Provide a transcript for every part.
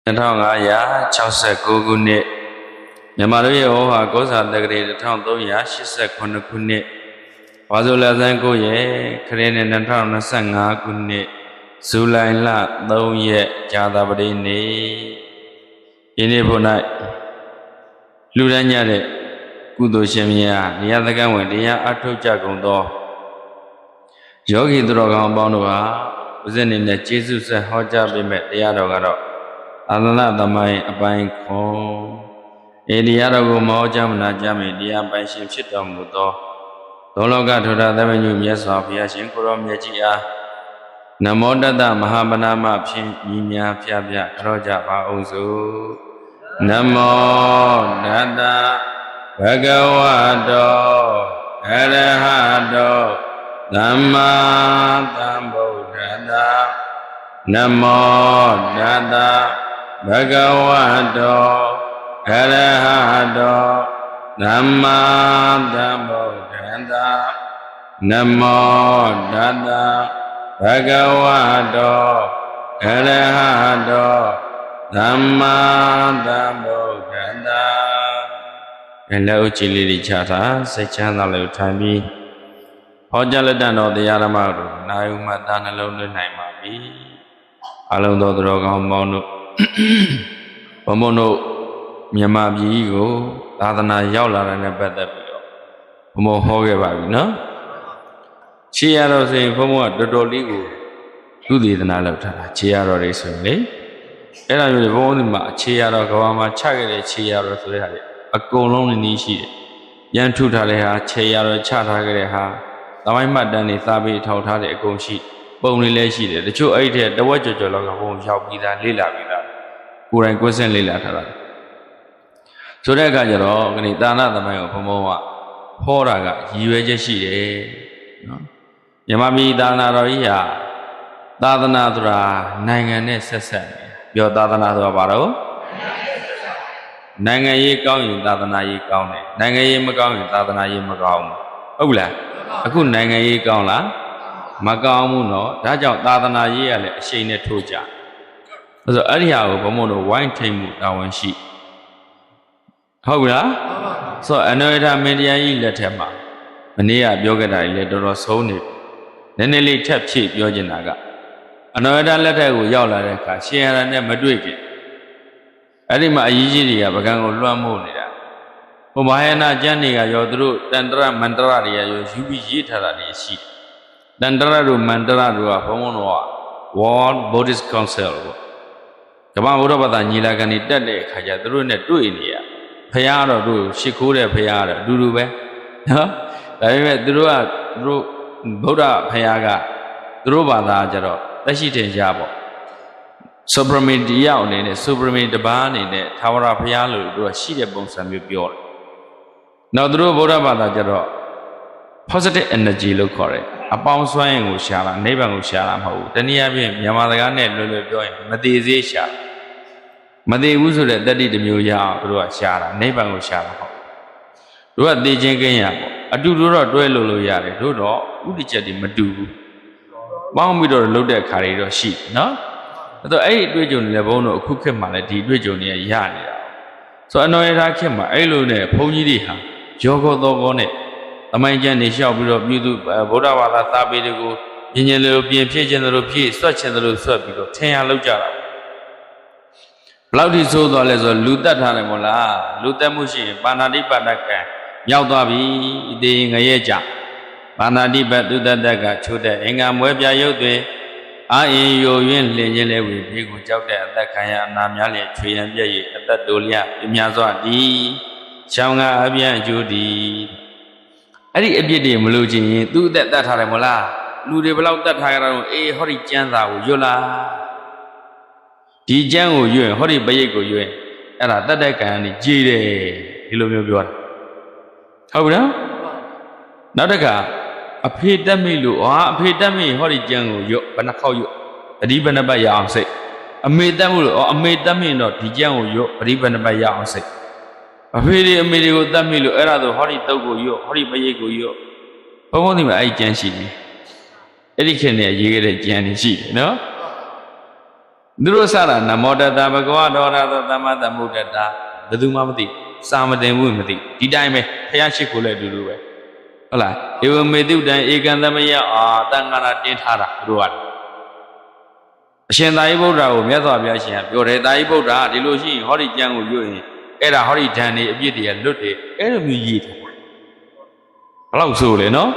1569 ခုနှစ်မြန်မာတို့ရဲ့ဩဟာကောဇာတက္ကရာ1389 ခုနှစ်ဝါဆိုလဆန်း9ရက်ခရစ်နှစ်2025 ခုနှစ်ဇူလိုင်လ3ရက်ကြာသပတေးနေ့ယနေ့ဖို့၌လူဒန်းကြတဲ့ကုသိုလ်ရှင်များနေရာသကံဝင်တရားအထုတ်ကြကုန်သောယောဂီသူတော်ကောင်းအပေါင်းတို့ဟာဥစဉ်နေနဲ့ကျေးဇူးဆက်ဟောကြားပေးမဲ့တရားတော်ကတော့သာသနာ့သမိုင်းအပိုင်းခွန်တရားတော်ကိုမဟောကြားမနာကြားမိတရားပိုင်ရှင်ဖြစ်တော်မူသောသောလောကထထသမညုမြတ်စွာဘုရားရှင်ကိုရောမြတ်ကြီးအားနမောတတ္တမဟာပနာမဖြင့်ညီများဖျားဖျားကြောကြပါအောင်စို့နမောတတ္တဘဂဝတောအရဟတောသမ္မာသမ္ဗုဒ္ဓတ္တနမောတတ္တဘဂဝတောအရဟတောသမ္မာသမ္ဗုဒ္ဓတ္တနမောတတ္တဘဂဝတောအရဟတောသမ္မာသမ္ဗုဒ္ဓတ္တလက်ဥကြည်လေးချတာစိတ်ချမ်းသာလို့ထိုင်ပြီးဟောကြားလက်တန်တော်တရားဓမ္မတို့နိုင်ဥမတနှလုံးသွင်းနိုင်ပါပြီအလုံးသောသူတော်ကောင်းပေါင်းတို့ဘုံဘုံတို့မြန်မာပြည်ကိုသာသနာရောက်လာတဲ့နဲ့ပတ်သက်ပြီးတော့ဘုံဘုံဟောခဲ့ပါပြီနော်ခြေရတော်ဆိုရင်ဘုံဘုံကတော်တော်လေးကိုသူသေသနာလောက်ထားတာခြေရတော်တွေဆိုရင်လေအဲ့ဒါမျိုးဘုံဘုံဒီမှာခြေရတော်ကဘာမှာချခဲ့တဲ့ခြေရတော်ဆိုတဲ့ဟာတွေအကုန်လုံးနည်းရှိတယ်ပြန်ထုထားတဲ့ဟာခြေရတော်ချထားခဲ့တဲ့ဟာသမိုင်းမှတ်တမ်းတွေစာပေထောက်ထားတဲ့အကုန်ရှိပုံတွေလည်းရှိတယ်တချို့အဲ့ဒီတဝက်ကျော်ကျော်လောက်ကဘုံရောက်ပြီးသားလေ့လာပြီးသားကိုယ်တိုင်ကိုယ်စင်လေ့လာထားတာဆိုတဲ့အခါကျတော့ခဏသာနာသမိုင်းကိုဘုံဘုံကဟောတာကရည်ရွယ်ချက်ရှိတယ်နော်မြန်မာပြည်သာသနာတော်ကြီးဟာသာသနာဆိုတာနိုင်ငံနဲ့ဆက်ဆက်နေပြောသာသနာဆိုတာဘာလို့နိုင်ငံရေးကောင်းရင်သာသနာရေးကောင်းတယ်နိုင်ငံရေးမကောင်းရင်သာသနာရေးမကောင်းဘူးဟုတ်လားအခုနိုင်ငံရေးကောင်းလားမကောင်းဘူးနော်ဒါကြောင့်သာသနာရေးကလည်းအရှိန်နဲ့ထိုးကြဆိုတော့အဲ့ဒီဟာကိုဘုံဘုံတို့ဝိုင်းထိန်မှုတာဝန်ရှိဟုတ်ပြီလားဆိုတော့အနွေထမင်းတရားကြီးလက်ထက်မှာမနေ့ကပြောခဲ့တာကြီးလည်းတော်တော်ဆုံးနေနည်းနည်းလေးထပ်ဖြည့်ပြောချင်တာကအနွေထလက်ထက်ကိုရောက်လာတဲ့အခါရှင်ရတဲ့မတွေ့ခင်အဲ့ဒီမှာအကြီးကြီးတွေကပကံကိုလွှမ်းမိုးနေတာဟိုမဟာယာနကျမ်းတွေကရောသူတို့တန္တရမန္တရတွေကရောယူပြီးရေးထားတာတွေရှိတန္တရတို့မန္တရတို့ကဘုံဘုံတို့က World Buddhist Council ပေါ့ကမ္ဘာဘုရားဘာသာညီလာခံတွေတက်တဲ့အခါကျသူတို့နဲ့တွေ့နေရဖရာတော်တို့ရှ िख ိုးတဲ့ဖရာတော်အတူတူပဲနော်ဒါပေမဲ့သူတို့ဗုဒ္ဓဖရာကသူတို့ဘာသာကြတော့သက်ရှိတင်ကြပေါ့Supreme တရားအနေနဲ့ Supreme တပါးအနေနဲ့သာဝရဘုရားလို့သူကရှိတဲ့ပုံစံမျိုးပြောတယ်။နောက်သူတို့ဗုဒ္ဓဘာသာကျတော့ positive energy လို့ခေါ်တယ်။အပေါင်းစွမ်းရင်ကိုရှာတာနိဗ္ဗာန်ကိုရှာတာမဟုတ်ဘူး။တနည်းအားဖြင့်မြန်မာစကားနဲ့လွယ်လွယ်ပြောရင်မသေးသေးရှာမသေးဘူးဆိုတဲ့တတိတစ်မျိုးရအောင်သူတို့ကရှာတာနိဗ္ဗာန်ကိုရှာတာမဟုတ်ဘူး။တို့ကသိချင်းကင်းရပေါ့အတူတူတော့တွဲလို့ရတယ်တို့တော့ဥဒိချက်တွေမတူဘူး။ပေါင်းပြီးတော့လုပ်တဲ့ခါတွေတော့ရှိနော်။အဲ့တော့အဲ့ဒီအတွေ့အကြုံတွေလည်းဘုန်းတော်အခုခေတ်မှာလည်းဒီအတွေ့အကြုံတွေရနေတာဆိုတော့အနော်ရထားခေတ်မှာအဲ့လိုနဲ့ဘုန်းကြီးတွေဟာရောဂောသောကောနဲ့သမိုင်းကျမ်းတွေလျှောက်ပြီးတော့ပြုသူဗုဒ္ဓဘာသာစာပေတွေကိုပြင်းကျင်လို့ပြင်ဖြည့်ခြင်းလို့ဖြည့်ဆွတ်ခြင်းလို့ဆွတ်ပြီးတော့ထင်ရလောက်ကြတာဘယ်လောက်ထိဆိုးသွားလဲဆိုတော့လူတက်ထားတယ်မို့လားလူတက်မှုရှိရင်ပါဏာတိပါဒကံမြောက်သွားပြီအသေးငရဲကြပါဏာတိပတ်သူတတကချိုးတဲ့အင်္ဂါမွဲပြရုပ်တွေအာအင်ယိုရင်းလင်ခြင်းလဲဝေဘေးကိုကြောက်တဲ့အသက်ခံရအနာများလျက်ချွေရန်ပြည့်၍အသက်တိုလျက်ပြများစွာသည်ရှောင်းကအပြန့်အကျိုးသည်အဲ့ဒီအပြစ်တွေမလို့ချင်းရင်သူ့အသက်တတ်ထားတယ်မဟုတ်လားလူတွေဘလောက်တတ်ထားကြတော့အေးဟောဒီကျမ်းစာကိုရွတ်လားဒီကျမ်းကိုရွတ်ရင်ဟောဒီပရိတ်ကိုရွတ်ရင်အဲ့ဒါတတ်တဲ့ကံကနေကြည်တယ်ဒီလိုမျိုးပြောတာဟုတ်ပြီနော်နောက်တစ်ခါအဖေတက်မိလို့အဖေတက်မိဟောဒီကျမ်းကိုရွတ်ဘယ်နှခေါက်ရွတ်ပရိဘဏပတ်ရအောင်စိတ်အမေတက်မှုလို့အမေတက်မိတော့ဒီကျမ်းကိုရွတ်ပရိဘဏပတ်ရအောင်စိတ်အဖေတွေအမေတွေကိုတက်မိလို့အဲ့ဒါဆိုဟောဒီတုတ်ကိုရွတ်ဟောဒီပရိတ်ကိုရွတ်ဘုံဘုံဒီမှာအဲ့ကျမ်းရှိတယ်အဲ့ဒီခေတ်နဲ့ရေးခဲ့တဲ့ကျမ်းတွေရှိတယ်နော် သူတို့စတာနမောတတဘဂဝါတော်ရသောသမ္မာသမ္ဗုဒ္ဓတာဘယ်သူမှမသိစာမတင်ဘူးမသိဒီတိုင်းပဲဖျားရှိခိုးလဲအတူတူပဲဟုတ်လားဧဝမေတုတံဧကံသမယတန်ခါရတင်းထားတာသူတို့ကအရှင်သာရိပုတ္တရာကိုမြတ်စွာဘုရားရှင်ကပြောတယ်သာရိပုတ္တရာဒီလိုရှိရင်ဟောဒီကျမ်းကိုရွတ်ရင်အဲ့ဒါဟောဒီဓာန်နေအပြစ်တွေလွတ်တယ်အဲ့လိုမျိုးရေးထားတာဘယ်လောက်ဆိုလဲနော်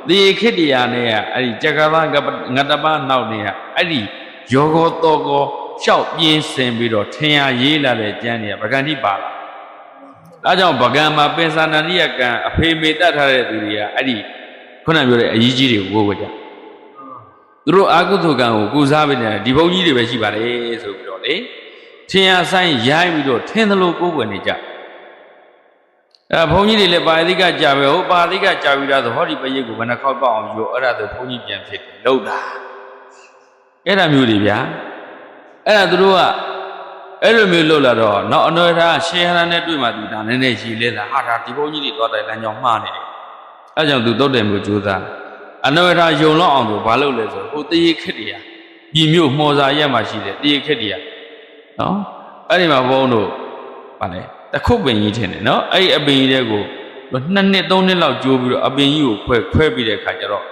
ဒီခေတ္တရာနဲ့အဲ့ဒီကြက္ကသငတ္တပနောက်နေအဲ့ဒီယောဂောတောကောလျှောက်ပြင်းစင်ပြီးတော့ထင်ရရေးလာတဲ့ကျမ်းတွေကဗကံတိပါလာအဲကြောင့်ဗကံမှာပင်စာနန္ဒီယကံအဖေမေတတ်ထားတဲ့သူတွေကအဲ့ဒီခုနပြောတဲ့အကြီးကြီးတွေကိုဝေဝကြသူတို့အာကုသိုလ်ကံကိုကုစားပြီးတယ်ဒီဘုန်းကြီးတွေပဲရှိပါတယ်ဆိုပြီးတော့လေထင်ရဆိုင်ရိုင်းပြီးတော့ထင်သလိုကိုယ်ွယ်နေကြအဲဘုန်းကြီးတွေလည်းပါဠိကကြာပဲဟုတ်ပါဠိကကြာပြီးတော့ဟောဒီပရိတ်ကိုဘယ်နှခေါက်ပေါအောင်ယူအဲ့ဒါဆိုဘုန်းကြီးပြန်ဖြစ်တယ်လောက်တာအဲ့ဒါမျိုးတွေဗျာအဲ့ဒါသူတို့ကအဲ့လိုမျိုးလုပ်လာတော့နောက်အနွယ်ထားရှေးဟန်နဲ့တွေ့မှသူဒါနည်းနည်းရှိလဲတာဟာဒါဒီဘုန်းကြီးတွေသွားတယ်လမ်းကြောင်းမှားနေတယ်အဲ့ကြောင့်သူတုတ်တယ်မျိုးကြိုးစားအနွယ်ထားယုံလောက်အောင်ဆိုဘာလုပ်လဲဆိုဟိုတရေခက်တရားပြည်မျိုးမှော်စာရက်မှာရှိတယ်တရေခက်တရားနော်အဲ့ဒီမှာဘုန်းတို့ဗာလဲတခုတ်ပင်ကြီးထင်တယ်နော်အဲ့ဒီအပင်ကြီးတဲ့ကို2 နှစ် 3 နှစ်လောက်ကြိုးပြီးတော့အပင်ကြီးကိုခွဲပြီးတဲ့ခါကျတော့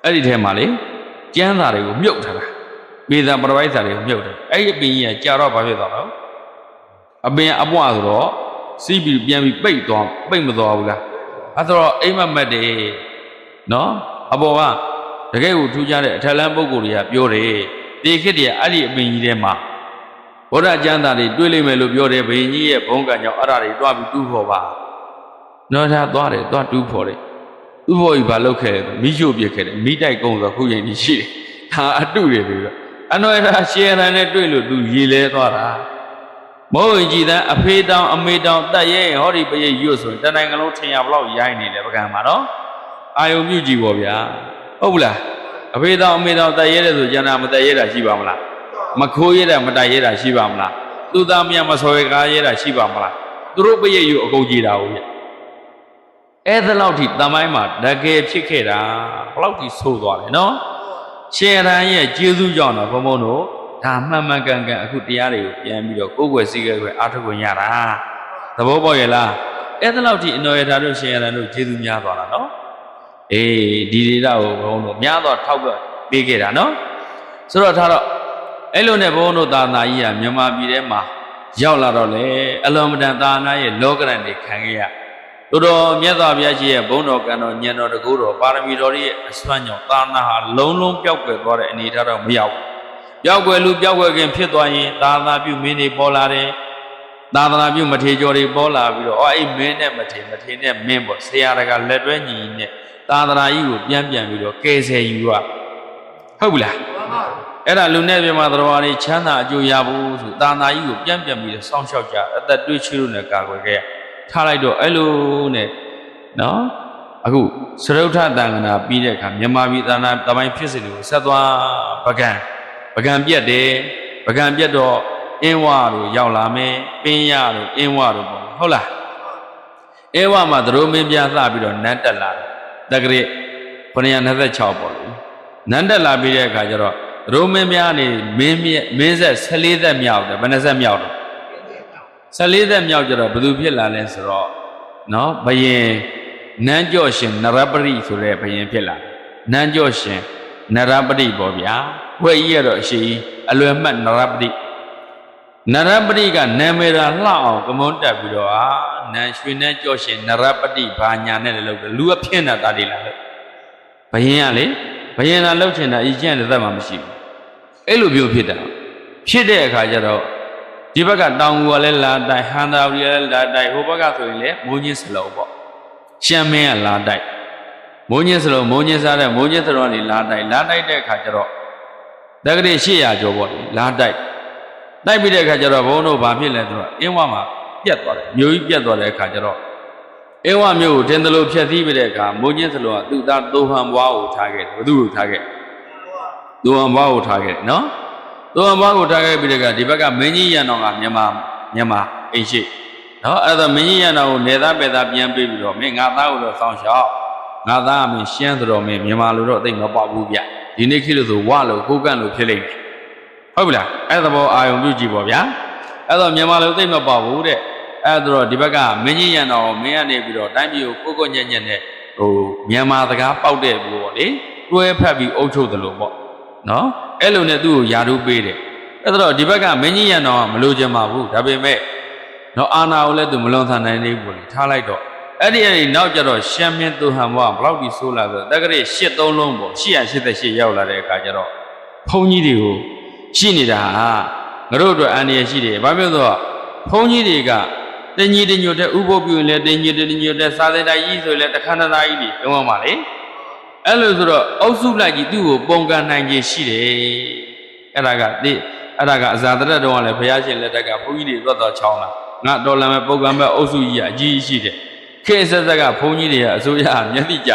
အဲ့ဒီထဲမှာလေကျမ်းစာတွေကိုမြုပ်ထားတာပေသာပရဝိုက်စာတွေကိုမြုပ်တယ်အဲ့ဒီအပင်ကြီးကကြာတော့ဘာဖြစ်သွားတော့အပင်အပွားဆိုတော့စီးပြီးပြန်ပြီးပိတ်မသွားဘူးလားအဲ့ဆိုတော့အိမ်မက်တယ်နော်အပေါ်ကတကယ်ကိုထူးခြားတဲ့အထက်လန်းပုဂ္ဂိုလ်တွေကပြောတယ်ဒီခေတ်တည်းအဲ့ဒီအပင်ကြီးထဲမှာဘုရားကျမ်းစာတွေတွေ့လိမ့်မယ်လို့ပြောတယ်ဘုရင်ကြီးရဲ့ဘုံကံကြောင့်အဲ့ဒါတွေတွားပြီးတူးဖို့ပါနော်ဒါသွားတယ်တွားတူးဖို့တယ်တူးဖို့ကြီးဘာလုပ်ခဲ့လဲမိရှို့ပြစ်ခဲ့တယ်မိတိုက်ကုန်းဆိုခုရင်ကြီးရှိတယ်ဒါအတုတွေပြီးတော့အနွယ်ထားရှေးရန်နဲ့တွေ့လို့သူရေလဲသွားတာမောဟင်ကြည်တဲ့အဖေတောင်အမေတောင်တက်ရဲဟောဒီပရိတ်ရွတ်ဆိုရင်တနိုင်ငံလုံးထင်ရဘလောက်ရိုင်းနေတယ်ပကံမှာနော်အာယုံပြုကြည့်ပေါ့ဗျာဟုတ်ဘူးလားအဖေတောင်အမေတောင်တက်ရဲတယ်ဆိုကျန်တာမတက်ရဲတာရှိပါမလားမခိုးရဲတာမတိုက်ရဲတာရှိပါမလားသူသားမြတ်မစော်ရကားရဲတာရှိပါမလားသူတို့ပရိတ်ရွတ်အကုန်ကြည်တာဟုတ်ဗျအဲ့ဒါလောက်ထိတမိုင်းမှာတကယ်ဖြစ်ခဲ့တာဘလောက်ထိဆိုးသွားတယ်နော်ရှေးရန်ရဲ့ကျေးဇူးကြောင့်တော့ဘုံဘုံတို့ဒါမှန်မှန်ကန်ကန်အခုတရားတွေကိုပြန်ပြီးတော့ကိုယ်ွယ်စည်းခဲ့ပဲအားထုတ်ခွင့်ရတာသဘောပေါက်ရဲ့လားအဲ့ဒါလောက်ထိအနော်ရထားတို့ရှေးရန်တို့ကျေးဇူးများသွားတာနော်အေးဒီဒေတာကိုဘုံတို့များတော့ထောက်ပေးခဲ့တာနော်ဆိုတော့ထားတော့အဲ့လိုနဲ့ဘုံတို့သာသနာကြီးကမြန်မာပြည်ထဲမှာရောက်လာတော့လေအလွန်မတန်သာသနာရဲ့လောကရန်တွေခံခဲ့ရတို့တော်မြတ်စွာဘုရားကြီးရဲ့ဘုန်းတော်ကံတော်ဉာဏ်တော်တကူတော်ပါရမီတော်ရဲ့အစွမ်းကြောင့်သာသနာဟာလုံးလုံးပျောက်ကွယ်သွားတဲ့အနေအထားတော့မရောက်ဘူးပျောက်ကွယ်လူပျောက်ကွယ်ခင်ဖြစ်သွားရင်သာသနာပြုမင်းတွေပေါ်လာတယ်သာသနာပြုမထေကျော်တွေပေါ်လာပြီးတော့အဲ့မင်းနဲ့မထေနဲ့မင်းပေါ့ဆရာတကလက်တွဲညီနဲ့သာသနာကြီးကိုပြန်ပြီးတော့ကယ်ဆယ်ယူရဟုတ်ပြီလားအဲ့ဒါလူနဲ့ပြမတော်ဘာတွေချမ်းသာအကျိုးရဖို့ဆိုသာသနာကြီးကိုပြန်ပြီးတော့စောင့်ရှောက်ကြအသက်တွေးချလို့နဲ့ကာကွယ်ခဲ့ရထားလိုက်တော့အဲ့လိုနဲ့နော်အခုစရုထသံဃနာပြီးတဲ့အခါမြန်မာပြည်သာနာတပိုင်းဖြစ်စဉ်တွေကိုဆက်သွားပကံပြက်တယ်ပကံပြက်တော့အင်းဝတို့ရောက်လာမယ်ပင်းရတို့အင်းဝတို့ပေါ့ဟုတ်လားအင်းဝမှာသတို့မင်းပြလှပြီးတော့နန်းတက်လာတက္ကရာ926ပေါ့လေနန်းတက်လာပြီးတဲ့အခါကျတော့သတို့မင်းပြနေမင်းဆက်14သက်မြောက်တယ်ဘယ်နှဆက်မြောက်တော့14သက်မြောက်ကြတော့ဘယ်သူဖြစ်လာလဲဆိုတော့နော်ဘယင်နန်းကျော့ရှင်နရပတိဆိုတဲ့ဘယင်ဖြစ်လာနန်းကျော့ရှင်နရပတိပေါ့ဗျာဝဲကြီးရတော့အရှိအလွယ်မှတ်နရပတိကနာမည်သာလှအောင်ကမွန်းတက်ပြီးတော့နန်းရွှေနန်းကျော့ရှင်နရပတိဘာညာနဲ့လည်းလုပ်တယ်လူကဖြစ်နေတာတည်းလားဘယင်ကလေဘယင်သာလှုပ်ချင်တာအကျင့်တစ်သက်မှမရှိဘူးအဲ့လိုမျိုးဖြစ်တာဖြစ်တဲ့အခါကျတော့ဒီဘက်ကတောင်ကူကလည်းလာတိုက်ဟန်သာဝီကလည်းလာတိုက်ဟိုဘက်ကဆိုရင်လည်းမိုးညင်းစလုံးပေါ့ရှမ်းမင်းကလာတိုက်မိုးညင်းစလုံးမိုးညင်းစားတဲ့မိုးညင်းစလုံးကနေလာတိုက်တဲ့အခါကျတော့တက္ကရာ800ကျော်ပေါ့လာတိုက်ပြီးတဲ့အခါကျတော့ဘုန်းတို့ဘာဖြစ်လဲဆိုတော့အင်းဝမှာပြတ်သွားတယ်မျိုးကြီးပြတ်သွားတဲ့အခါကျတော့အင်းဝမျိုးကိုတင်တယ်လို့ဖြတ်သီးပြီးတဲ့အခါမိုးညင်းစလုံးကသူ့သားသိုဟန်ဘွားကိုထားခဲ့တယ်ဘယ်သူ့ကိုထားခဲ့သိုဟန်ဘွားကိုထားခဲ့နော်သိုဟန်ဘွားကိုထားခဲ့ပြီးတဲ့အခါဒီဘက်ကမင်းကြီးရန်တော်ကမြန်မာအိမ်ရှိနော်အဲ့ဒါမင်းကြီးရန်တော်ကိုနေသားပဲသားပြန်ပေးပြီးတော့မင်းငါသားကိုတော့စောင့်ရှောက်ငါသားကမင်းရှမ်းဆိုတော့မင်းမြန်မာလိုတော့သိမပေါက်ဘူးဗျဒီနေ့ခေတ်လို့ဆိုဝလို့ကိုကန့်လို့ဖြစ်လိမ့်မယ်ဟ ဟုတ်ပြီလားအဲ့သဘောအာယုံပြုကြည့်ပါဗျာအဲ့တော့မြန်မာလူသိမ့်မပေါ့ဘူးတဲ့အဲ့တော့ဒီဘက်ကမင်းကြီးရန်တော်မင်းကနေပြီးတော့တိုင်းပြည်ကိုကိုညက်ညက်နဲ့ဟိုမြန်မာစကားပေါက်တဲ့ဘူးပေါ့လေတွဲဖက်ပြီးအုပ်ချုပ်တယ်လို့ပေါ့နော်အဲ့လိုနဲ့သူ့ကိုယာတို့ပေးတယ်အဲ့တော့ဒီဘက်ကမင်းကြီးရန်တော်ကမလိုချင်ပါဘူးဒါပေမဲ့နော်အာနာကိုလည်းသူမလွန်ဆန်နိုင်သေးဘူးလေထားလိုက်တော့အဲ့ဒီနောက်ကျတော့ရှမ်းမင်းသူဟန်ဘွားဘလောက်ဒီဆိုးလာဆိုတက္ကရာ83လုံးပေါ့888ရောက်လာတဲ့အခါကျတော့ဘုန်းကြီးတွေကိုရှိနေတာဟာငါတို့အတွက်အန္တရာယ်ရှိတယ်ဘာဖြစ်လို့ဆိုတော့ဘုန်းကြီးတွေကတင်ကြီးတင်ညွတ်တဲ့ဥပုပ်ပြုရင်လည်းတင်ကြီးတင်ညွတ်တဲ့စာသေတိုင်ကြီးဆိုရင်လည်းတခန္ဓာကြီးတွေပြောရမှာလေအဲ့လိုဆိုတော့အုပ်စုလိုက်ကြီးသူ့ကိုပုံကန်နိုင်ခြင်းရှိတယ်အဲ့ဒါကအဇာတရတုံးကလည်းဘုရားရှင်လက်ထက်ကဘုန်းကြီးတွေသွတ်တော်ချောင်းလာငါတော်လံမဲ့ပုံကန်မဲ့အုပ်စုကြီးကအကြီးရှိတယ်ခေတ်ဆက်ဆက်ကဘုန်းကြီးတွေကအစိုးရမျက်စိကြ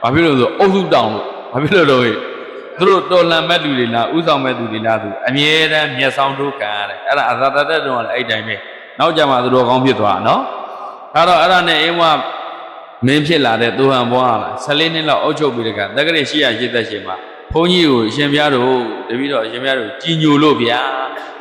ဘာဖြစ်လို့ဆိုအုပ်စုတောင်းလို့ဘာဖြစ်လို့တော့သူတို့တော်လံမဲ့လူတွေလားဥဆောင်မဲ့သူတွေလားသူအမြဲတမ်းမျက်စောင်းထိုးခံရတယ်အဲ့ဒါအဇာတရတုံးကလည်းအဲ့တိုင်းပဲနောက်ကြမှာသူတို့ကောင်းဖြစ်သွားနော်ဒါတော့အဲ့ဒါနဲ့အင်းဝမင်းဖြစ်လာတဲ့သူဟန်ဘွားလာ14နှစ်လောက်အုပ်ချုပ်ပြီးတဲ့ကတက္ကရာ888မှာဘုန်းကြီးကိုအရှင်ဘုရားတို့တပည့်တော်အရှင်ဘုရားတို့ကြီးညိုလို့ဗျာ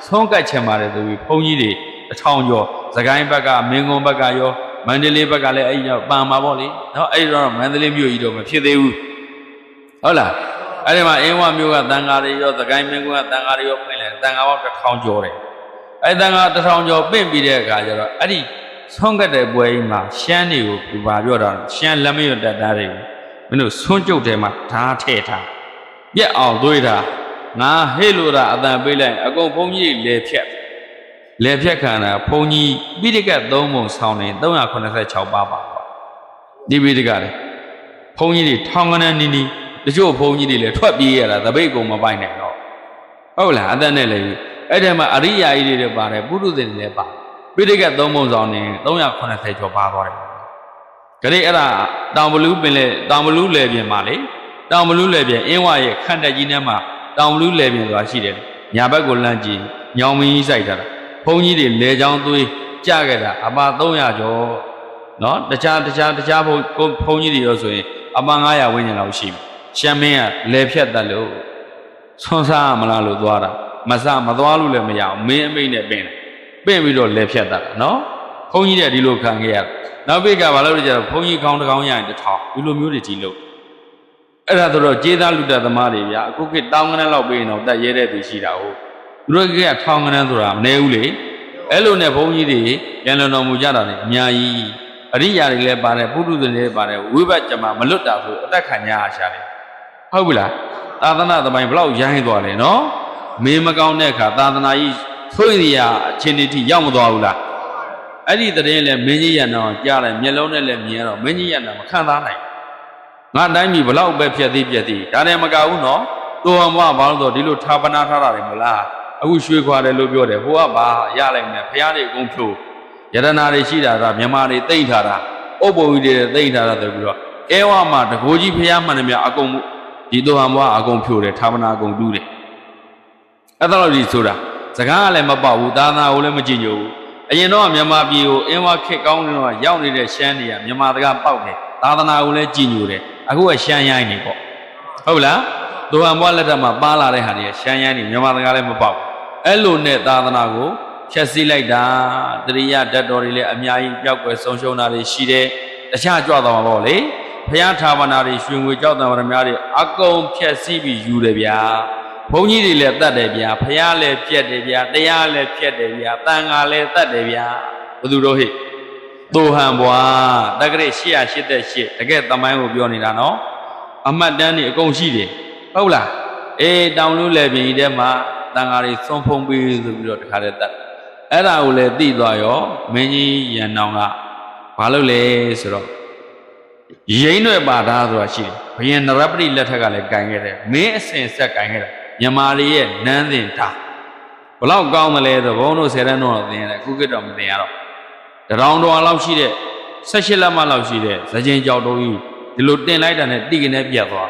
ဆုံးကတ်ချင်ပါတယ်သူဘုန်းကြီးတွေ1000ကျော်စကိုင်းဘက်ကမင်းကုန်းဘက်ကရောမန္တလေးဘက်ကလည်းအဲ့ရောက်ပန်မှာပေါ့လေနော်အဲ့တော့မန္တလေးမြို့ကြီးတော့မဖြစ်သေးဘူးဟုတ်လားအဲ့ဒီမှာအင်းဝမြို့ကတန်ဃာတွေရောစကိုင်းမင်းကုန်းကတန်ဃာတွေရောပြင်လဲတန်ဃာပေါင်း1000ကျော်တယ်အဲ့တန်ဃာ1000ကျော်ပင့်ပြီးတဲ့အခါကျတော့အဲ့ဒီဆုံးကတ်တဲ့ပွဲကြီးမှာရှမ်းတွေကိုပြပါပြောတာရှမ်းလက်မရွတ်တဲ့သားတွေကိုမင်းတို့ဆွန်းကျုပ်တယ်မှာဓာတ်ထည့်ထားပြက်အောင်သွေးထားငါဟေ့လို့တာအတန်ပေးလိုက်အကုန်ဘုန်းကြီးလေဖြတ်ခံတာဘုန်းကြီးပိဋကတ်3ပုံဆောင်းနေ386ပါပါဒီပိဋကတ်လေဘုန်းကြီးတွေထောင်ကနန်းနီးနီးတချို့ဘုန်းကြီးတွေလည်းထွက်ပြေးရတာသပိတ်ကုံမပိုင်နိုင်တော့ဟုတ်လားအသက်နဲ့လည်းအဲ့ဒီမှာအရိယာကြီးတွေပါတယ်ပုထုဇဉ်တွေလည်းပါပိဋကတ်3ပုံဆောင်နေ380ကျော်ပါသွားတယ်ခရီးအဲ့ဒါတောင်ဘလူးပင်လေတောင်ဘလူးလေပြင်မှာလေတောင်ဘလူးလေပြင်အင်းဝရဲ့ခန့်တက်ကြီးထဲမှာတောင်ဘလူးလေပြင်ဆိုတာရှိတယ်ညာဘက်ကိုလမ်းကြည့်ညောင်မင်းကြီးစိုက်ထားတာဘုန်းကြီးတွေလေချောင်းသွေးကြခဲ့တာအပါ300ကျော်နော်တခြားဘုန်းကြီးတွေရောဆိုရင်အပါ900ဝန်းကျင်လောက်ရှိပြီရှမ်းမင်းကလေဖြတ်တက်လို့ဆွန်းစားမလားလို့သွားတာမသွားလို့လည်းမရအောင်မင်းအမိတ်နဲ့ပင့်ပြီးတော့လေဖြတ်တက်တာနော်ဘုန်းကြီးတွေဒီလိုခံခဲ့ရနောက်ပိတ်ကဘာလို့လဲကြတော့ဘုန်းကြီးခေါင်းတစ်ခေါင်းရရင်1000ဒီလိုမျိုးတွေကြီးလို့အဲ့ဒါဆိုတော့ကျေးသားလူတက်သမားတွေဗျာအခုခေတ်တောင်းကနန်းလောက်ပေးရင်တော့တက်ရဲတဲ့သူရှိတာဟုတ်သူတို့ကထောင်းကနန်းဆိုတာမနေဘူးလေအဲ့လိုနဲ့ဘုန်းကြီးတွေပြန်လွန်တော်မူကြတာလေအများကြီးအရိယာတွေလည်းပါတယ်ပုထုဇဉ်တွေလည်းပါတယ်ဝိဘတ်ကြမှာမလွတ်တာဆိုအသက်ခံရအားရှာတယ်ဟုတ်ပြီလားသာသနာသမိုင်းဘလောက်ရိုင်းသွားလဲနော်မင်းမကောင်းတဲ့အခါသာသနာကြီးဆိုရင်ရအခြေအနေထိရောက်မသွားဘူးလားအဲ့ဒီတည်းလည်းမင်းကြီးရန်တော်ကြားလိုက်မျက်လုံးနဲ့လည်းမြင်ရတော့မင်းကြီးရန်တော်မခံစားနိုင်ငါတိုင်းပြည်ဘလောက်ပဲဖြက်သေးဒါနဲ့မကဘူးနော်သူဟောမဘာလို့တော့ဒီလိုထာပနာထားတာတယ်မလားအခုရွှေခွာတယ်လို့ပြောတယ်ဟိုကဘာရလိုက်မယ်ဖះတွေအကုန်ဖြိုးယတနာတွေရှိတာကမြန်မာတွေသိမ့်ထားတာအုပ်ပုံကြီးတွေသိမ့်ထားတာဆိုပြီးတော့အဲဝမှာတကိုကြီးဖះမှန်တယ်မြအကုန်ဒီသူဟောမအကုန်ဖြိုးတယ်ထာပနာအကုန်တူးတယ်အဲ့ဒါလို့ဒီဆိုတာစကားကလည်းမပေါက်ဘူးသာသနာကိုလည်းမကြည်ညိုဘူးအရင်တော့မြန်မာပြည်ကိုအင်းဝခက်ကောင်းနေတော့ရောက်နေတဲ့ရှမ်းတွေကမြန်မာစကားပေါက်တယ်သာသနာကိုလည်းကြည်ညိုတယ်အခုကရှမ်းရိုင်းနေပေါ့ဟုတ်လားသူဟန်ဘွားလက်ထက်မှာပါလာတဲ့ဟာတွေကရှမ်းရိုင်းနေမြန်မာစကားလည်းမပေါက်အဲ့လိုနဲ့သာသနာကိုဖြတ်စည်းလိုက်တာတရိယာဓာတ်တော်တွေလည်းအများကြီးပျောက်ကွယ်ဆုံးရှုံးတာတွေရှိတယ်တခြားကြွသွားမှာပေါ့လေဘုရားထာဝနာတွေရွှေငွေကြောက်တံဝရများတွေအကုန်ဖြတ်စည်းပြီးယူတယ်ဗျာဘုန်းကြီးတွေလည်းတတ်တယ်ဗျာဘုရားလည်းဖြတ်တယ်ဗျာတရားလည်းဖြတ်တယ်ဗျာတန်ဃာလည်းတတ်တယ်ဗျာဘယ်သူတို့ဟိသူဟန်ဘွားတက္ကရာ888တကယ်သမိုင်းကိုပြောနေတာနော်အမှတ်တမ်းတွေအကုန်ရှိတယ်ဟုတ်လားအေးတောင်လူလည်းပြင်ကြီးထဲမှာတန်ဃာတွေသွန်းဖုံးပြီးဆိုပြီးတော့တခါတည်းတတ်အဲ့ဒါကိုလည်းသိသွားရောမင်းကြီးရန်နောင်ကဘာလုပ်လဲဆိုတော့ရိမ့်ွယ်ပါသားဆိုတာရှိတယ်ဘုရင်နရပတိလက်ထက်ကလည်းဂိုင်ခဲ့တယ်မင်းအစဉ်ဆက်ဂိုင်ခဲ့တာမြန်မာတွေရဲ့နန်းစဉ်ထားဘလောက်ကောင်းတယ်လဲဆိုဘုန်းတို့10တန်းတော့သင်ရတယ်အခုကိတော့မသင်ရတော့1000တော်လောက်ရှိတဲ့18လက်မလောက်ရှိတဲ့ဇကြင်ကြောက်တော်ကြီးဒီလိုတင်လိုက်တာနဲ့တိကနေပြတ်သွာ